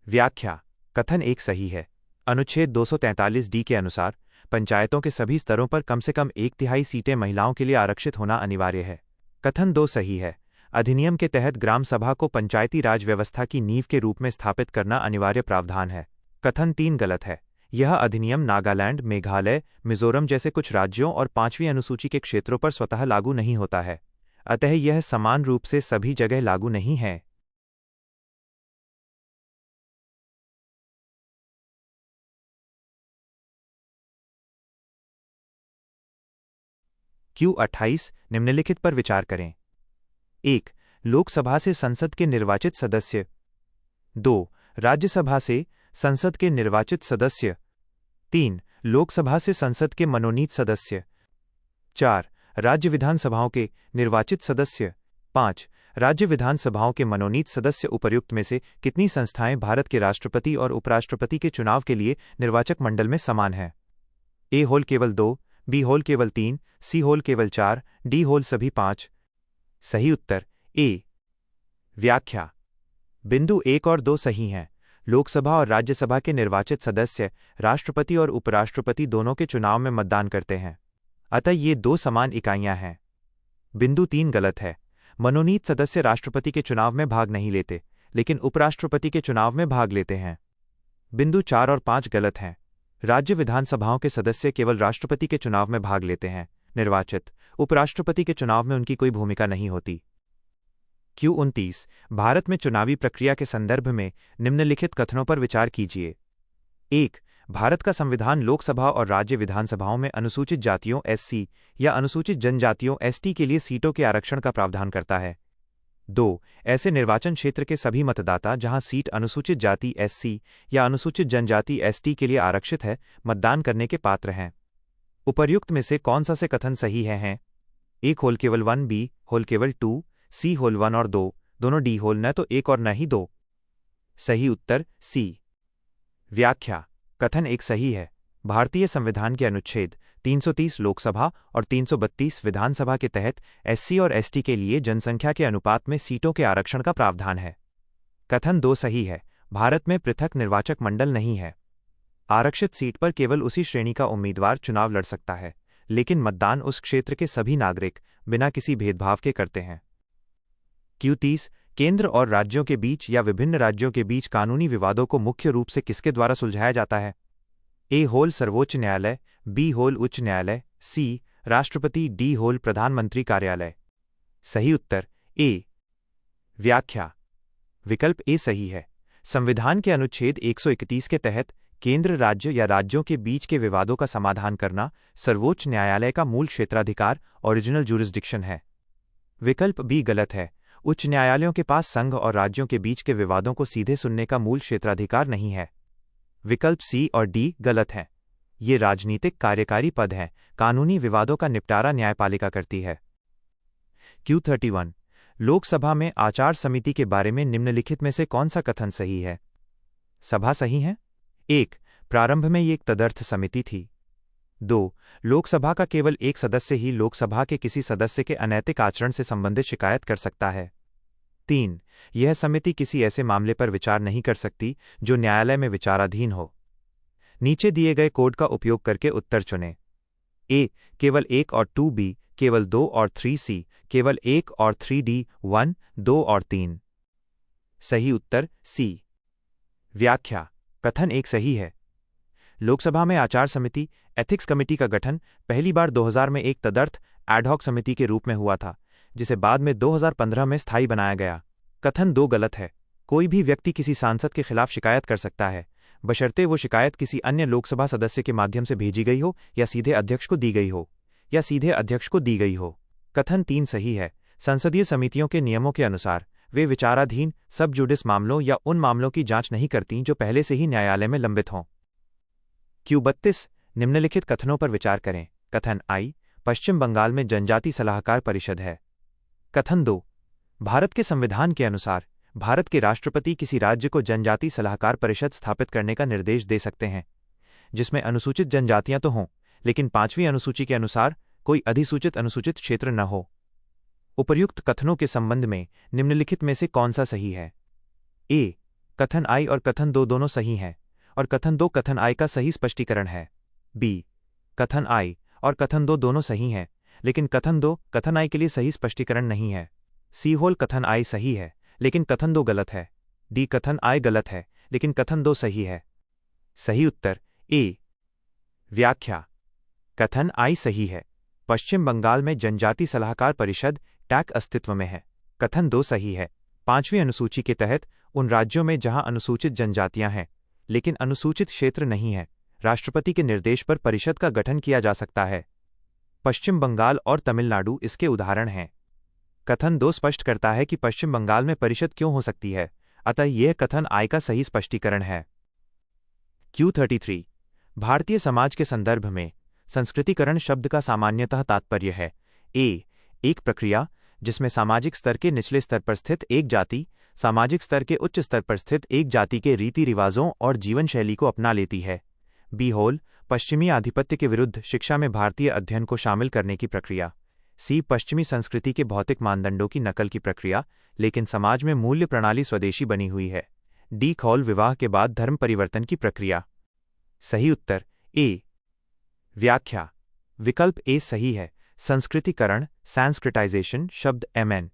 व्याख्या। कथन एक सही है। अनुच्छेद 243 डी के अनुसार पंचायतों के सभी स्तरों पर कम से कम 1/3 सीटें महिलाओं के लिए आरक्षित होना अनिवार्य है। कथन 2 सही है। अधिनियम के तहत ग्राम सभा को पंचायती राज व्यवस्था की नींव के रूप में स्थापित करना अनिवार्य प्रावधान है। कथन 3 गलत है। यह अधिनियम नागालैंड, मेघालय, मिजोरम जैसे कुछ राज्यों और 5वीं अनुसूची के क्षेत्रों पर स्वतः लागू नहीं होता है, अतः यह समान रूप से सभी जगह लागू नहीं है। Q28 निम्नलिखित पर विचार करें। 1. लोकसभा से संसद के निर्वाचित सदस्य। 2. राज्यसभा से संसद के निर्वाचित सदस्य। 3. लोकसभा से संसद के मनोनीत सदस्य। 4. राज्य विधानसभाओं के निर्वाचित सदस्य। 5. राज्य विधानसभाओं के मनोनीत सदस्य। उपर्युक्त में से कितनी संस्थाएं भारत के राष्ट्रपति और उपराष्ट्रपति के चुनाव के लिए निर्वाचक मंडल में समान हैं? ए होल केवल 2, बी होल केवल 3, सी होल केवल 4, डी होल सभी 5। सही उत्तर ए। व्याख्या। बिंदु 1 और 2 सही हैं। लोकसभा और राज्यसभा के निर्वाचित सदस्य राष्ट्रपति और उपराष्ट्रपति दोनों के चुनाव में मतदान करते हैं, अतः ये 2 समान इकाइयां हैं। बिंदु 3 गलत है। मनोनीत सदस्य राष्ट्रपति के चुनाव में भाग नहीं लेते, लेकिन उपराष्ट्रपति के चुनाव में भाग लेते हैं। बिंदु 4 और 5 गलत हैं। राज्य विधानसभाओं के सदस्य केवल राष्ट्रपति के चुनाव में भाग लेते हैं, निर्वाचित उपराष्ट्रपति के चुनाव में उनकी कोई भूमिका नहीं होती। Q29 भारत में चुनावी प्रक्रिया के संदर्भ में निम्नलिखित कथनों पर विचार कीजिए। 1. भारत का संविधान लोकसभा और राज्य विधानसभाओं में अनुसूचित जातियों SC या अनुसूचित जनजातियों ST के लिए सीटों के आरक्षण का प्रावधान करता है। 2. ऐसे निर्वाचन क्षेत्र के सभी मतदाता जहां सीट अनुसूचित जाति SC या अनुसूचित जनजाति ST के लिए आरक्षित है, मतदान करने के पात्र हैं। उपर्युक्त में से कौन सा से कथन सही हैं? ए होल केवल 1, बी होल केवल 2, सी होल 1 और 2, दोनों, डी होल न तो 1 और न ही 2। सही उत्तर सी। व्याख्या। कथन एक सही है। भारतीय संविधान के अनुच्छेद 330 लोकसभा और 332 विधानसभा के तहत SC और ST के लिए जनसंख्या के अनुपात में सीटों के आरक्षण का प्रावधान है। कथन 2 सही है। भारत में पृथक निर्वाचक मंडल नहीं है। आरक्षित सीट पर केवल उसी श्रेणी का उम्मीदवार चुनाव लड़ सकता है, लेकिन मतदान उस क्षेत्र के सभी नागरिक बिना किसी भेदभाव के करते हैं। Q30 केंद्र और राज्यों के बीच या विभिन्न राज्यों के बीच कानूनी विवादों को मुख्य रूप से किसके द्वारा सुलझाया जाता है? ए होल सर्वोच्च न्यायालय, बी होल उच्च न्यायालय, सी राष्ट्रपति, डी होल प्रधानमंत्री कार्यालय। सही उत्तर ए। व्याख्या। विकल्प ए सही है। संविधान के अनुच्छेद 131 के तहत केंद्र राज्य या राज्यों के बीच के विवादों का समाधान करना सर्वोच्च न्यायालय का मूल क्षेत्राधिकार ओरिजिनल जुरिस्डिक्शन है। विकल्प बी गलत है। उच्च न्यायालयों के पास संघ और राज्यों के बीच के विवादों को सीधे सुनने का मूल क्षेत्राधिकार नहीं है। विकल्प सी और डी गलत हैं। ये राजनीतिक कार्यकारी पद हैं। कानूनी विवादों का निपटारा न्यायपालिका करती है। Q31 लोकसभा में आचार समिति के बारे में निम्नलिखित में से कौन सा कथन सही है? सभा सही है। 1. प्रारंभ में ये एक तदर्थ समिति थी। 2. लोकसभा का केवल एक सदस्य ही लोकसभा के किसी सदस्य के अनैतिक आचरण से संबंधित शिकायत कर सकता है। 3. यह समिति किसी ऐसे मामले पर विचार नहीं कर सकती जो न्यायालय में विचाराधीन हो। नीचे दिए गए कोड का उपयोग करके उत्तर चुनें। ए. केवल 1 और 2B, केवल 2 और 3C, केवल 1 और 3D, 1, 2 और 3। सही उत्तर सी। व्याख्या। कथन एक सही है। लोकसभा में आचार समिति एथिक्स कमेटी का गठन पहली बार 2000 में एक तदर्थ एडहॉक समिति के रूप में हुआ था, जिसे बाद में 2015 में स्थायी बनाया गया। कथन 2 गलत है। कोई भी व्यक्ति किसी सांसद के खिलाफ शिकायत कर सकता है, बशर्ते वो शिकायत किसी अन्य लोकसभा सदस्य के माध्यम से भेजी गई हो या सीधे अध्यक्ष को दी गई हो। कथन 3 सही है। संसदीय समितियों के नियमों के अनुसार वे विचाराधीन सब जुडिस मामलों या उन मामलों की जांच नहीं करतीं जो पहले से ही न्यायालय में लंबित हों। Q32 निम्नलिखित कथनों पर विचार करें। कथन आई पश्चिम बंगाल में जनजाति सलाहकार परिषद है। कथन 2 भारत के संविधान के अनुसार भारत के राष्ट्रपति किसी राज्य को जनजाति सलाहकार परिषद स्थापित करने का निर्देश दे सकते हैं, जिसमें अनुसूचित जनजातियां तो हों, लेकिन 5वीं अनुसूची के अनुसार कोई अधिसूचित अनुसूचित क्षेत्र न हो। उपर्युक्त कथनों के संबंध में निम्नलिखित में से कौन सा सही है? ए. कथन आई और कथन 2 दोनों सही हैं और कथन 2 कथन आई का सही स्पष्टीकरण है। बी. कथन आई और कथन 2 दोनों सही हैं, लेकिन कथन 2 कथन आई के लिए सही स्पष्टीकरण नहीं है। सी. कथन आई सही है, लेकिन कथन 2 गलत है। डी. कथन आई गलत है, लेकिन कथन 2 सही है। सही उत्तर ए। व्याख्या। कथन आई सही है। पश्चिम बंगाल में जनजाति सलाहकार परिषद टैक अस्तित्व में है। कथन 2 सही है। 5वीं अनुसूची के तहत उन राज्यों में जहां अनुसूचित जनजातियां हैं लेकिन अनुसूचित क्षेत्र नहीं है, राष्ट्रपति के निर्देश पर परिषद का गठन किया जा सकता है। पश्चिम बंगाल और तमिलनाडु इसके उदाहरण हैं। कथन 2 स्पष्ट करता है कि पश्चिम बंगाल में परिषद क्यों हो सकती है, अतः यह कथन आई का सही स्पष्टीकरण है। Q33 भारतीय समाज के संदर्भ में संस्कृतिकरण शब्द का सामान्यतः तात्पर्य है। ए. एक प्रक्रिया जिसमें सामाजिक स्तर के निचले स्तर पर स्थित एक जाति सामाजिक स्तर के उच्च स्तर पर स्थित एक जाति के रीति रिवाजों और जीवन शैली को अपना लेती है। बी. पश्चिमी आधिपत्य के विरुद्ध शिक्षा में भारतीय अध्ययन को शामिल करने की प्रक्रिया। सी. पश्चिमी संस्कृति के भौतिक मानदंडों की नकल की प्रक्रिया, लेकिन समाज में मूल्य प्रणाली स्वदेशी बनी हुई है। डी. विवाह के बाद धर्म परिवर्तन की प्रक्रिया। सही उत्तर ए। व्याख्या। विकल्प ए सही है। संस्कृतिकरण सैंस्क्रिटाइजेशन शब्द MN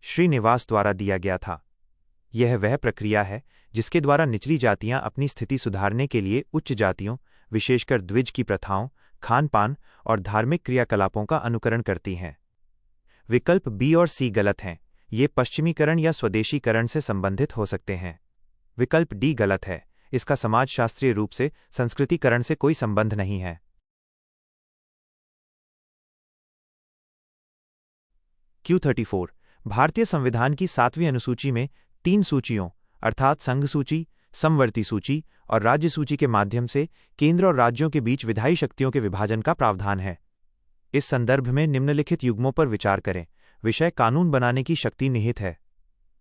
श्रीनिवास द्वारा दिया गया था। यह वह प्रक्रिया है जिसके द्वारा निचली जातियां अपनी स्थिति सुधारने के लिए उच्च जातियों, विशेषकर द्विज की प्रथाओं, खान पान और धार्मिक क्रियाकलापों का अनुकरण करती हैं। विकल्प बी और सी गलत हैं। ये पश्चिमीकरण या स्वदेशीकरण से संबंधित हो सकते हैं। विकल्प डी गलत है। इसका समाजशास्त्रीय रूप से संस्कृतिकरण से कोई संबंध नहीं है। Q34 भारतीय संविधान की 7वीं अनुसूची में 3 सूचियों अर्थात संघ सूची, समवर्ती सूची और राज्य सूची के माध्यम से केंद्र और राज्यों के बीच विधायी शक्तियों के विभाजन का प्रावधान है। इस संदर्भ में निम्नलिखित युग्मों पर विचार करें। विषय कानून बनाने की शक्ति निहित है।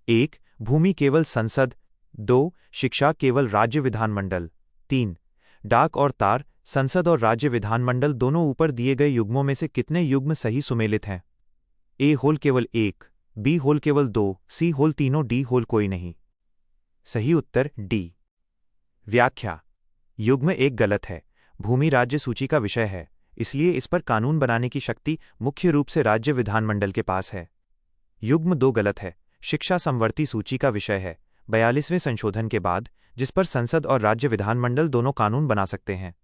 1. भूमि केवल संसद। 2. शिक्षा केवल राज्य विधानमंडल। 3. डाक और तार संसद और राज्य विधानमंडल दोनों ऊपर दिए गए युग्मों में से कितने युग्म सही सुमेलित हैं? ए होल केवल 1, बी होल केवल 2, सी होल तीनों, डी होल कोई नहीं। सही उत्तर डी। व्याख्या। युग्म 1 गलत है। भूमि राज्य सूची का विषय है, इसलिए इस पर कानून बनाने की शक्ति मुख्य रूप से राज्य विधानमंडल के पास है। युग्म 2 गलत है। शिक्षा समवर्ती सूची का विषय है, 42वें संशोधन के बाद, जिस पर संसद और राज्य विधानमंडल दोनों कानून बना सकते हैं।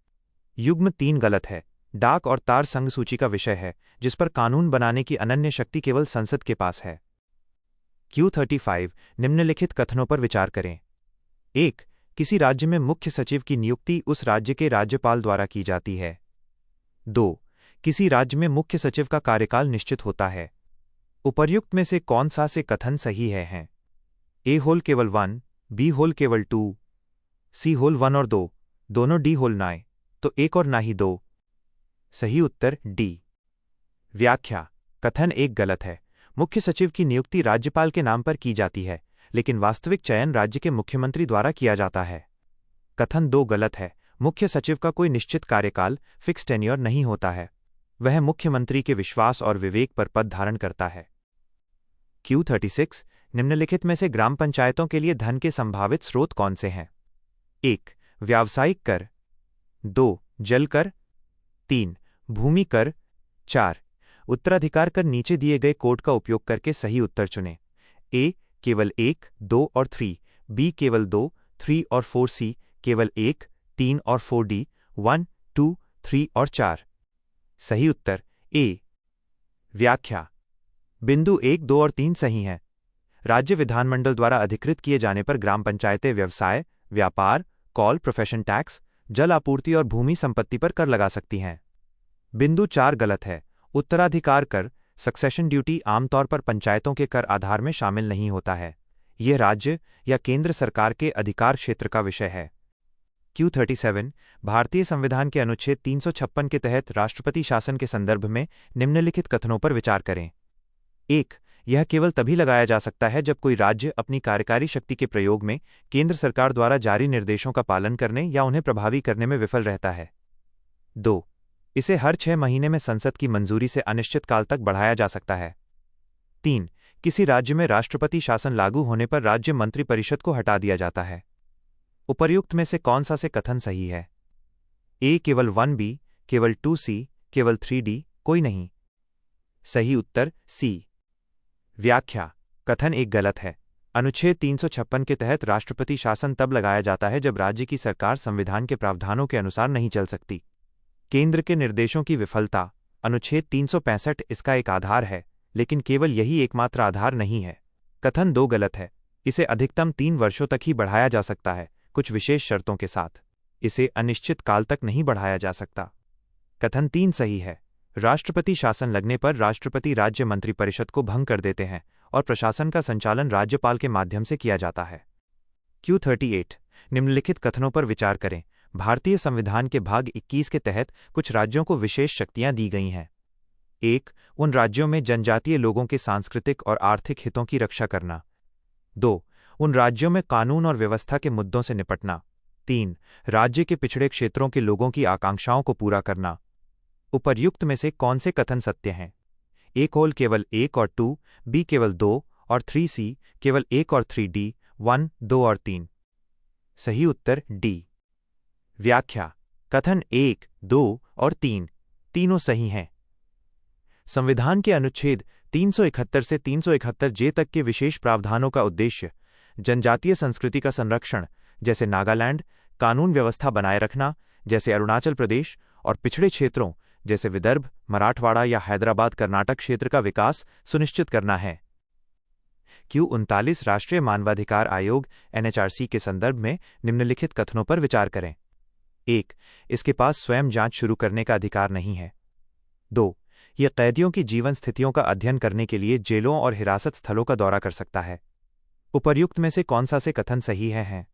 युग्म 3 गलत है। डाक और तार संघ सूची का विषय है, जिस पर कानून बनाने की अनन्य शक्ति केवल संसद के पास है। Q35 निम्नलिखित कथनों पर विचार करें। 1. किसी राज्य में मुख्य सचिव की नियुक्ति उस राज्य के राज्यपाल द्वारा की जाती है। 2. किसी राज्य में मुख्य सचिव का कार्यकाल निश्चित होता है। उपर्युक्त में से कौन सा से कथन सही है? ए होल केवल 1, बी होल केवल 2, सी होल 1 और 2, दोनों डी होल ना तो 1 और ना ही 2। सही उत्तर डी। व्याख्या: कथन 1 गलत है। मुख्य सचिव की नियुक्ति राज्यपाल के नाम पर की जाती है, लेकिन वास्तविक चयन राज्य के मुख्यमंत्री द्वारा किया जाता है। कथन 2 गलत है। मुख्य सचिव का कोई निश्चित कार्यकाल फिक्स टेन्योर नहीं होता है। वह मुख्यमंत्री के विश्वास और विवेक पर पद धारण करता है। Q36 निम्नलिखित में से ग्राम पंचायतों के लिए धन के संभावित स्रोत कौन से हैं? 1. व्यावसायिक कर, 2. जल कर, 3. भूमि कर, 4. उत्तराधिकार कर। नीचे दिए गए कोड का उपयोग करके सही उत्तर चुनें। ए केवल 1, 2 और 3, बी केवल 2, 3 और 4, सी केवल 1, 3 और 4, डी 1, 2, 3 और 4। सही उत्तर ए। व्याख्या: बिंदु 1, 2 और 3 सही हैं। राज्य विधानमंडल द्वारा अधिकृत किए जाने पर ग्राम पंचायतें व्यवसाय, व्यापार, कॉल, प्रोफेशन टैक्स, जल आपूर्ति और भूमि संपत्ति पर कर लगा सकती हैं। बिंदु 4 गलत है। उत्तराधिकार कर, सक्सेशन ड्यूटी, आमतौर पर पंचायतों के कर आधार में शामिल नहीं होता है। यह राज्य या केंद्र सरकार के अधिकार क्षेत्र का विषय है। Q37 भारतीय संविधान के अनुच्छेद 356 के तहत राष्ट्रपति शासन के संदर्भ में निम्नलिखित कथनों पर विचार करें। 1. यह केवल तभी लगाया जा सकता है जब कोई राज्य अपनी कार्यकारी शक्ति के प्रयोग में केंद्र सरकार द्वारा जारी निर्देशों का पालन करने या उन्हें प्रभावी करने में विफल रहता है। 2. इसे हर 6 महीने में संसद की मंजूरी से अनिश्चित काल तक बढ़ाया जा सकता है। 3. किसी राज्य में राष्ट्रपति शासन लागू होने पर राज्य मंत्रिपरिषद को हटा दिया जाता है। उपर्युक्त में से कौन सा से कथन सही है? ए केवल 1, बी केवल 2, सी केवल 3, डी कोई नहीं। सही उत्तर सी। व्याख्या: कथन 1 गलत है। अनुच्छेद 356 के तहत राष्ट्रपति शासन तब लगाया जाता है जब राज्य की सरकार संविधान के प्रावधानों के अनुसार नहीं चल सकती। केंद्र के निर्देशों की विफलता, अनुच्छेद 365 इसका एक आधार है, लेकिन केवल यही एकमात्र आधार नहीं है। कथन 2 गलत है। इसे अधिकतम 3 वर्षों तक ही बढ़ाया जा सकता है, कुछ विशेष शर्तों के साथ। इसे अनिश्चित काल तक नहीं बढ़ाया जा सकता। कथन 3 सही है। राष्ट्रपति शासन लगने पर राष्ट्रपति राज्य मंत्रिपरिषद को भंग कर देते हैं और प्रशासन का संचालन राज्यपाल के माध्यम से किया जाता है। Q38 निम्नलिखित कथनों पर विचार करें। भारतीय संविधान के भाग 21 के तहत कुछ राज्यों को विशेष शक्तियां दी गई हैं। 1. उन राज्यों में जनजातीय लोगों के सांस्कृतिक और आर्थिक हितों की रक्षा करना। 2. उन राज्यों में कानून और व्यवस्था के मुद्दों से निपटना। 3. राज्य के पिछड़े क्षेत्रों के लोगों की आकांक्षाओं को पूरा करना। उपर्युक्त में से कौन से कथन सत्य हैं? ए होल केवल 1 और 2, बी केवल 2 और 3, सी केवल 1 और 3, डी 1, 2 और 3। सही उत्तर डी। व्याख्या: कथन 1, 2 और 3 तीनों सही हैं। संविधान के अनुच्छेद 371 से 371 जे तक के विशेष प्रावधानों का उद्देश्य जनजातीय संस्कृति का संरक्षण, जैसे नागालैंड, कानून व्यवस्था बनाए रखना, जैसे अरुणाचल प्रदेश, और पिछड़े क्षेत्रों, जैसे विदर्भ, मराठवाड़ा या हैदराबाद कर्नाटक क्षेत्र का विकास सुनिश्चित करना है। Q39 राष्ट्रीय मानवाधिकार आयोग NHRC के संदर्भ में निम्नलिखित कथनों पर विचार करें। 1. इसके पास स्वयं जांच शुरू करने का अधिकार नहीं है। 2. यह कैदियों की जीवन स्थितियों का अध्ययन करने के लिए जेलों और हिरासत स्थलों का दौरा कर सकता है। उपर्युक्त में से कौन सा से कथन सही है?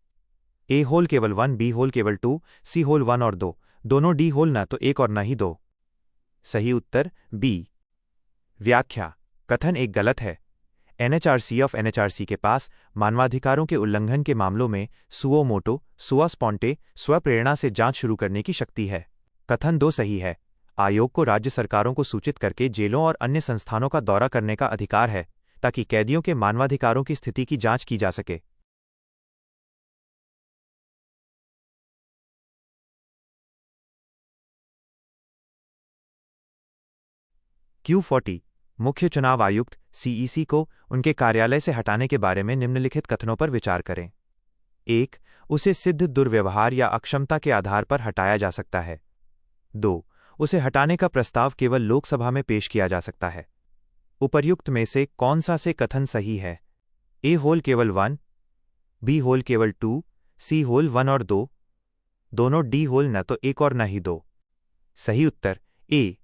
ए होल केवल 1, बी होल केवल 2, सी होल 1 और 2, दोनों डी होल न तो 1 और न ही 2। सही उत्तर बी। व्याख्या: कथन 1 गलत है। NHRC के पास मानवाधिकारों के उल्लंघन के मामलों में सुओ मोटो, सुआ स्पॉन्टे, स्वप्रेरणा से जांच शुरू करने की शक्ति है। कथन 2 सही है। आयोग को राज्य सरकारों को सूचित करके जेलों और अन्य संस्थानों का दौरा करने का अधिकार है, ताकि कैदियों के मानवाधिकारों की स्थिति की जांच की जा सके। Q40 मुख्य चुनाव आयुक्त CEC को उनके कार्यालय से हटाने के बारे में निम्नलिखित कथनों पर विचार करें। 1. उसे सिद्ध दुर्व्यवहार या अक्षमता के आधार पर हटाया जा सकता है। 2. उसे हटाने का प्रस्ताव केवल लोकसभा में पेश किया जा सकता है। उपर्युक्त में से कौन सा से कथन सही है? ए होल केवल 1, बी होल केवल 2, सी होल 1 और 2, दोनों डी होल न तो 1 और न ही 2। सही उत्तर ए।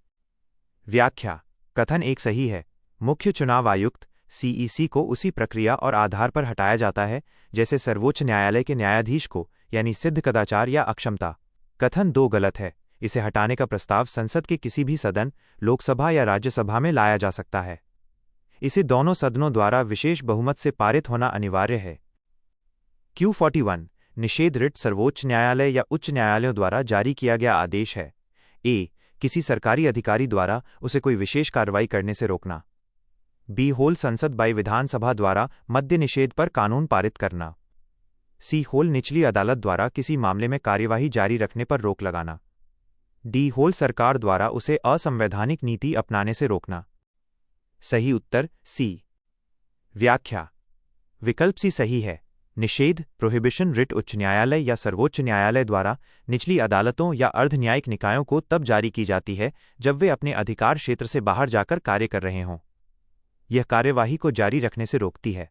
व्याख्या। कथन एक सही है। मुख्य चुनाव आयुक्त सीईसी को उसी प्रक्रिया और आधार पर हटाया जाता है जैसे सर्वोच्च न्यायालय के न्यायाधीश को, यानी सिद्ध कदाचार या अक्षमता। कथन दो गलत है। इसे हटाने का प्रस्ताव संसद के किसी भी सदन, लोकसभा या राज्यसभा में लाया जा सकता है। इसे दोनों सदनों द्वारा विशेष बहुमत से पारित होना अनिवार्य है। Q41 निषेध रिट सर्वोच्च न्यायालय या उच्च न्यायालयों द्वारा जारी किया गया आदेश है। ए। किसी सरकारी अधिकारी द्वारा उसे कोई विशेष कार्रवाई करने से रोकना। बी होल संसद बाई विधानसभा द्वारा मद्य निषेध पर कानून पारित करना। सी होल निचली अदालत द्वारा किसी मामले में कार्यवाही जारी रखने पर रोक लगाना। डी होल सरकार द्वारा उसे असंवैधानिक नीति अपनाने से रोकना। सही उत्तर सी। व्याख्या। विकल्प सी सही है। निषेध प्रोहिबिशन रिट उच्च न्यायालय या सर्वोच्च न्यायालय द्वारा निचली अदालतों या अर्ध न्यायिक निकायों को तब जारी की जाती है जब वे अपने अधिकार क्षेत्र से बाहर जाकर कार्य कर रहे हों। यह कार्यवाही को जारी रखने से रोकती है।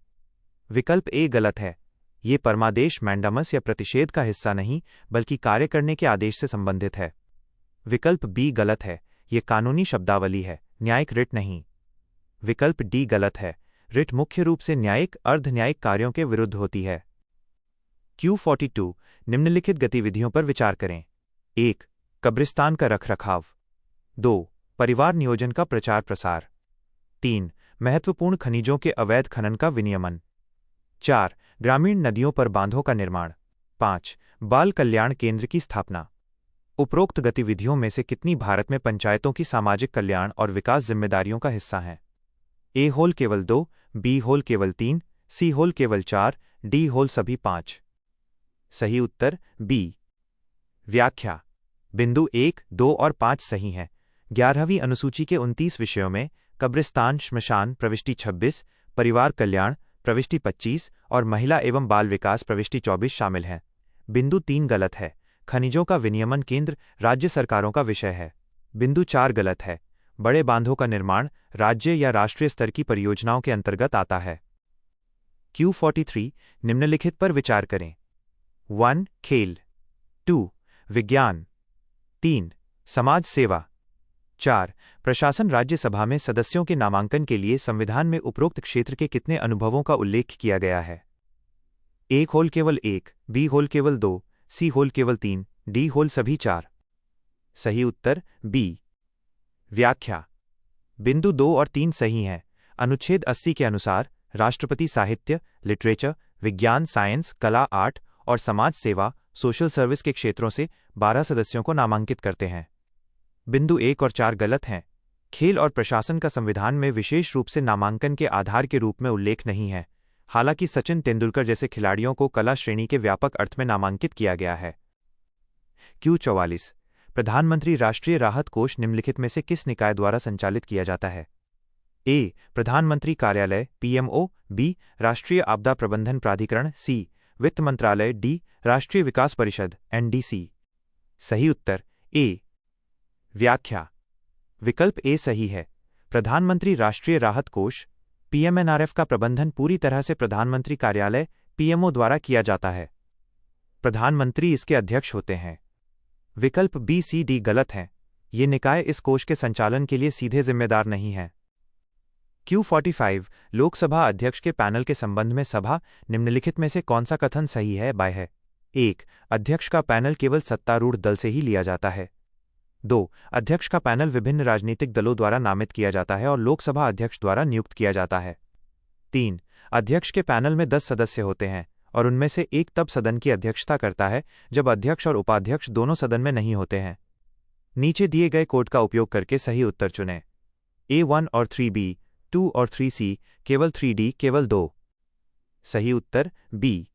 विकल्प ए गलत है। ये परमादेश मैंडामस या प्रतिषेध का हिस्सा नहीं बल्कि कार्य करने के आदेश से संबंधित है। विकल्प बी गलत है। ये कानूनी शब्दावली है, न्यायिक रिट नहीं। विकल्प डी गलत है। रिट मुख्य रूप से न्यायिक अर्ध न्यायिक कार्यों के विरुद्ध होती है। Q42 निम्नलिखित गतिविधियों पर विचार करें। 1. कब्रिस्तान का रखरखाव। 2. परिवार नियोजन का प्रचार प्रसार। 3. महत्वपूर्ण खनिजों के अवैध खनन का विनियमन। 4. ग्रामीण नदियों पर बांधों का निर्माण। 5. बाल कल्याण केंद्र की स्थापना। उपरोक्त गतिविधियों में से कितनी भारत में पंचायतों की सामाजिक कल्याण और विकास जिम्मेदारियों का हिस्सा हैं? ए होल केवल 2, बी होल केवल 3, सी होल केवल 4, डी होल सभी 5। सही उत्तर बी। व्याख्या। बिंदु 1, 2 और 5 सही हैं। 11वीं अनुसूची के 29 विषयों में कब्रिस्तान श्मशान प्रविष्टि 26, परिवार कल्याण प्रविष्टि 25 और महिला एवं बाल विकास प्रविष्टि 24 शामिल हैं। बिंदु 3 गलत है। खनिजों का विनियमन केंद्र राज्य सरकारों का विषय है। बिंदु 4 गलत है। बड़े बांधों का निर्माण राज्य या राष्ट्रीय स्तर की परियोजनाओं के अंतर्गत आता है। Q43 निम्नलिखित पर विचार करें। 1. खेल। 2. विज्ञान। 3. समाज सेवा। 4. प्रशासन राज्यसभा में सदस्यों के नामांकन के लिए संविधान में उपरोक्त क्षेत्र के कितने अनुभवों का उल्लेख किया गया है? ए होल केवल 1, बी होल केवल 2, सी होल केवल 3, डी होल सभी 4। सही उत्तर बी। व्याख्या। बिंदु 2 और 3 सही हैं। अनुच्छेद 80 के अनुसार राष्ट्रपति साहित्य, लिटरेचर, विज्ञान, साइंस, कला, आर्ट और समाज सेवा सोशल सर्विस के क्षेत्रों से 12 सदस्यों को नामांकित करते हैं। बिंदु 1 और 4 गलत हैं। खेल और प्रशासन का संविधान में विशेष रूप से नामांकन के आधार के रूप में उल्लेख नहीं है। हालांकि सचिन तेंदुलकर जैसे खिलाड़ियों को कला श्रेणी के व्यापक अर्थ में नामांकित किया गया है। Q44 प्रधानमंत्री राष्ट्रीय राहत कोष निम्नलिखित में से किस निकाय द्वारा संचालित किया जाता है? ए. प्रधानमंत्री कार्यालय PMO, बी. राष्ट्रीय आपदा प्रबंधन प्राधिकरण, सी. वित्त मंत्रालय, डी. राष्ट्रीय विकास परिषद NDC। सही उत्तर ए। व्याख्या। विकल्प ए सही है। प्रधानमंत्री राष्ट्रीय राहत कोष PMNRF का प्रबंधन पूरी तरह से प्रधानमंत्री कार्यालय PMO द्वारा किया जाता है। प्रधानमंत्री इसके अध्यक्ष होते हैं। विकल्प बी सी डी गलत हैं। ये निकाय इस कोष के संचालन के लिए सीधे जिम्मेदार नहीं हैं। Q45 लोकसभा अध्यक्ष के पैनल के संबंध में सभा निम्नलिखित में से कौन सा कथन सही है बाय है? 1. अध्यक्ष का पैनल केवल सत्तारूढ़ दल से ही लिया जाता है। 2. अध्यक्ष का पैनल विभिन्न राजनीतिक दलों द्वारा नामित किया जाता है और लोकसभा अध्यक्ष द्वारा नियुक्त किया जाता है। 3. अध्यक्ष के पैनल में 10 सदस्य होते हैं और उनमें से एक तब सदन की अध्यक्षता करता है जब अध्यक्ष और उपाध्यक्ष दोनों सदन में नहीं होते हैं। नीचे दिए गए कोड का उपयोग करके सही उत्तर चुनें। A1 और 3B, 2 और 3C, केवल 3D, केवल 2। सही उत्तर बी।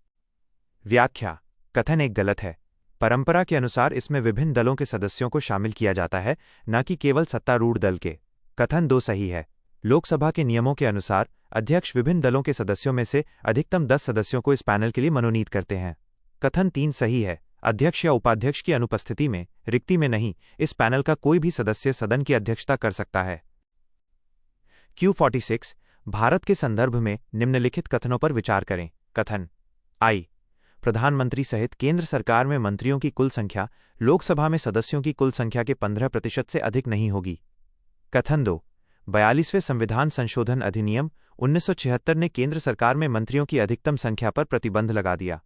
व्याख्या। कथन एक गलत है। परंपरा के अनुसार इसमें विभिन्न दलों के सदस्यों को शामिल किया जाता है, न कि केवल सत्तारूढ़ दल के। कथन 2 सही है। लोकसभा के नियमों के अनुसार अध्यक्ष विभिन्न दलों के सदस्यों में से अधिकतम 10 सदस्यों को इस पैनल के लिए मनोनीत करते हैं। कथन 3 सही है। अध्यक्ष या उपाध्यक्ष की अनुपस्थिति में, रिक्ति में नहीं, इस पैनल का कोई भी सदस्य सदन की अध्यक्षता कर सकता है। Q46 भारत के संदर्भ में निम्नलिखित कथनों पर विचार करें। कथन आई. प्रधानमंत्री सहित केंद्र सरकार में मंत्रियों की कुल संख्या लोकसभा में सदस्यों की कुल संख्या के 15% से अधिक नहीं होगी। कथन 2। 42वें संविधान संशोधन अधिनियम 1976 ने केंद्र सरकार में मंत्रियों की अधिकतम संख्या पर प्रतिबंध लगा दिया।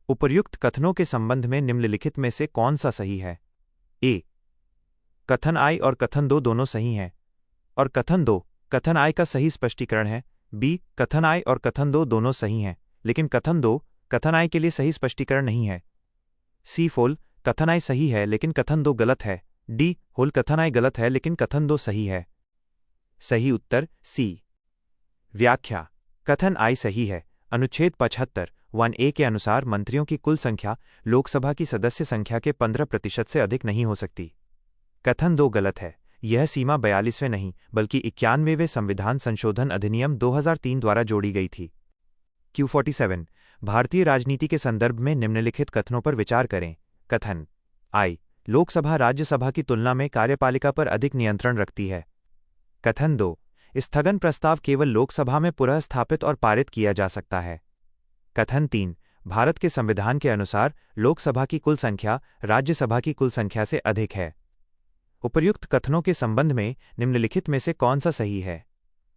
उपर्युक्त कथनों के संबंध में निम्नलिखित में से कौन सा सही है? ए। कथन आई और कथन 2 दोनों सही हैं और कथन 2 कथन आई का सही स्पष्टीकरण है। बी। कथन आई और कथन 2 दोनों सही हैं, लेकिन कथन 2 कथन आई के लिए सही स्पष्टीकरण नहीं है। सी। फोल कथन आई सही है लेकिन कथन 2 गलत है। डी। होल कथन आई गलत है लेकिन कथन 2 सही है। सही उत्तर सी। व्याख्या। कथन आई सही है। अनुच्छेद 75 1A के अनुसार मंत्रियों की कुल संख्या लोकसभा की सदस्य संख्या के 15% से अधिक नहीं हो सकती। कथन 2 गलत है। यह सीमा 42वें नहीं बल्कि 91वें संविधान संशोधन अधिनियम 2003 द्वारा जोड़ी गई थी। Q47 भारतीय राजनीति के संदर्भ में निम्नलिखित कथनों पर विचार करें। कथन आई लोकसभा राज्यसभा की तुलना में कार्यपालिका पर अधिक नियंत्रण रखती है। कथन 2 स्थगन प्रस्ताव केवल लोकसभा में पुनः स्थापित और पारित किया जा सकता है। कथन 3 भारत के संविधान के अनुसार लोकसभा की कुल संख्या राज्यसभा की कुल संख्या से अधिक है। उपर्युक्त कथनों के संबंध में निम्नलिखित में से कौन सा सही है?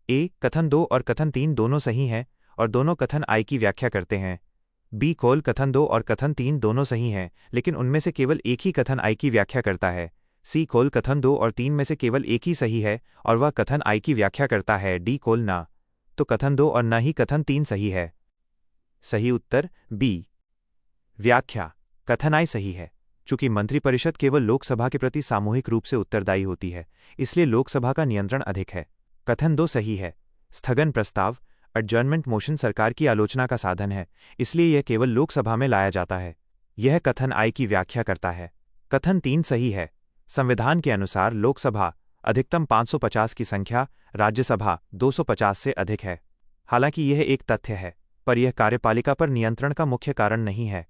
ए। कथन 2 और कथन 3 दोनों सही हैं और दोनों कथन आई की व्याख्या करते हैं। बी। कथन 2 और कथन 3 दोनों सही हैं लेकिन उनमें से केवल एक ही कथन आई की व्याख्या करता है। सी। कथन 2 और 3 में से केवल एक ही सही है और वह कथन आई की व्याख्या करता है। डी। ना तो कथन 2 और न ही कथन 3 सही है। सही उत्तर बी। व्याख्या। कथन आई सही है। चूंकि मंत्रिपरिषद केवल लोकसभा के प्रति सामूहिक रूप से उत्तरदायी होती है, इसलिए लोकसभा का नियंत्रण अधिक है। कथन 2 सही है। स्थगन प्रस्ताव एडजर्नमेंट मोशन सरकार की आलोचना का साधन है, इसलिए यह केवल लोकसभा में लाया जाता है। यह कथन आई की व्याख्या करता है। कथन 3 सही है। संविधान के अनुसार लोकसभा अधिकतम 550 की संख्या, राज्यसभा 250 से अधिक है। हालांकि यह एक तथ्य है, पर यह कार्यपालिका पर नियंत्रण का मुख्य कारण नहीं है।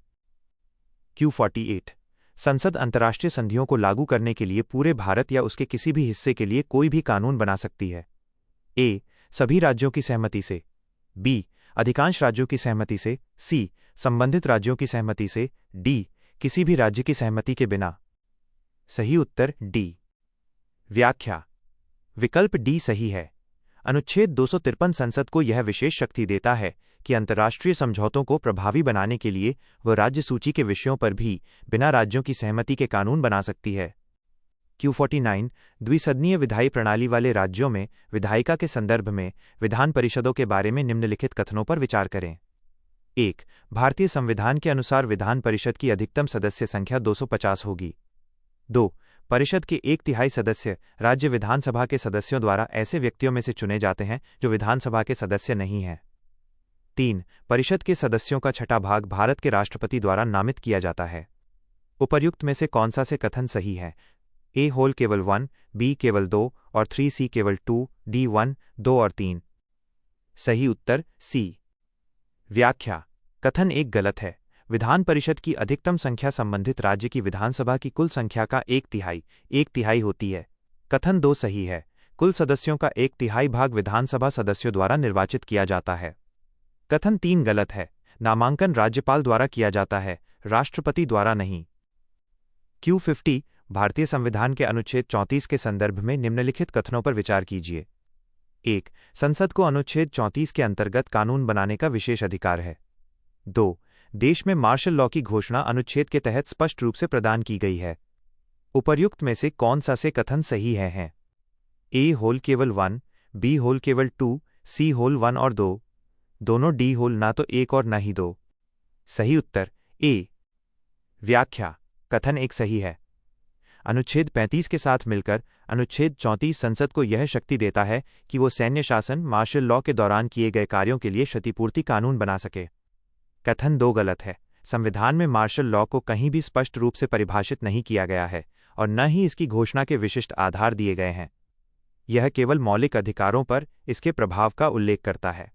Q48 संसद अंतर्राष्ट्रीय संधियों को लागू करने के लिए पूरे भारत या उसके किसी भी हिस्से के लिए कोई भी कानून बना सकती है। ए। सभी राज्यों की सहमति से। बी। अधिकांश राज्यों की सहमति से। सी। संबंधित राज्यों की सहमति से। डी। किसी भी राज्य की सहमति के बिना। सही उत्तर डी। व्याख्या। विकल्प डी सही है। अनुच्छेद 253 संसद को यह विशेष शक्ति देता है कि अंतर्राष्ट्रीय समझौतों को प्रभावी बनाने के लिए वह राज्य सूची के विषयों पर भी बिना राज्यों की सहमति के कानून बना सकती है। Q49 द्विसदनीय विधायी प्रणाली वाले राज्यों में विधायिका के संदर्भ में विधान परिषदों के बारे में निम्नलिखित कथनों पर विचार करें। 1. भारतीय संविधान के अनुसार विधान परिषद की अधिकतम सदस्य संख्या 250 होगी। 2. परिषद के 1/3 सदस्य राज्य विधानसभा के सदस्यों द्वारा ऐसे व्यक्तियों में से चुने जाते हैं जो विधानसभा के सदस्य नहीं हैं। 3. परिषद के सदस्यों का छठा भाग भारत के राष्ट्रपति द्वारा नामित किया जाता है। उपर्युक्त में से कौन सा से कथन सही है? ए होल केवल 1, बी केवल 2 और 3, सी केवल 2, डी 1, 2 और 3। सही उत्तर सी। व्याख्या। कथन 1 गलत है। विधान परिषद की अधिकतम संख्या संबंधित राज्य की विधानसभा की कुल संख्या का 1/3 होती है। कथन 2 सही है। कुल सदस्यों का 1/3 भाग विधानसभा सदस्यों द्वारा निर्वाचित किया जाता है। कथन 3 गलत है। नामांकन राज्यपाल द्वारा किया जाता है, राष्ट्रपति द्वारा नहीं। Q50 भारतीय संविधान के अनुच्छेद 34 के संदर्भ में निम्नलिखित कथनों पर विचार कीजिए। 1. संसद को अनुच्छेद 34 के अंतर्गत कानून बनाने का विशेष अधिकार है। 2. देश में मार्शल लॉ की घोषणा अनुच्छेद के तहत स्पष्ट रूप से प्रदान की गई है। उपर्युक्त में से कौन सा से कथन सही है? ए होल केवल 1, बी होल केवल 2, सी होल 1 और 2, दोनों डी होल ना तो 1 और न ही 2। सही उत्तर ए। व्याख्या। कथन 1 सही है। अनुच्छेद 35 के साथ मिलकर अनुच्छेद 34 संसद को यह शक्ति देता है कि वो सैन्य शासन मार्शल लॉ के दौरान किए गए कार्यों के लिए क्षतिपूर्ति कानून बना सके। कथन 2 गलत है। संविधान में मार्शल लॉ को कहीं भी स्पष्ट रूप से परिभाषित नहीं किया गया है और न ही इसकी घोषणा के विशिष्ट आधार दिए गए हैं। यह केवल मौलिक अधिकारों पर इसके प्रभाव का उल्लेख करता है।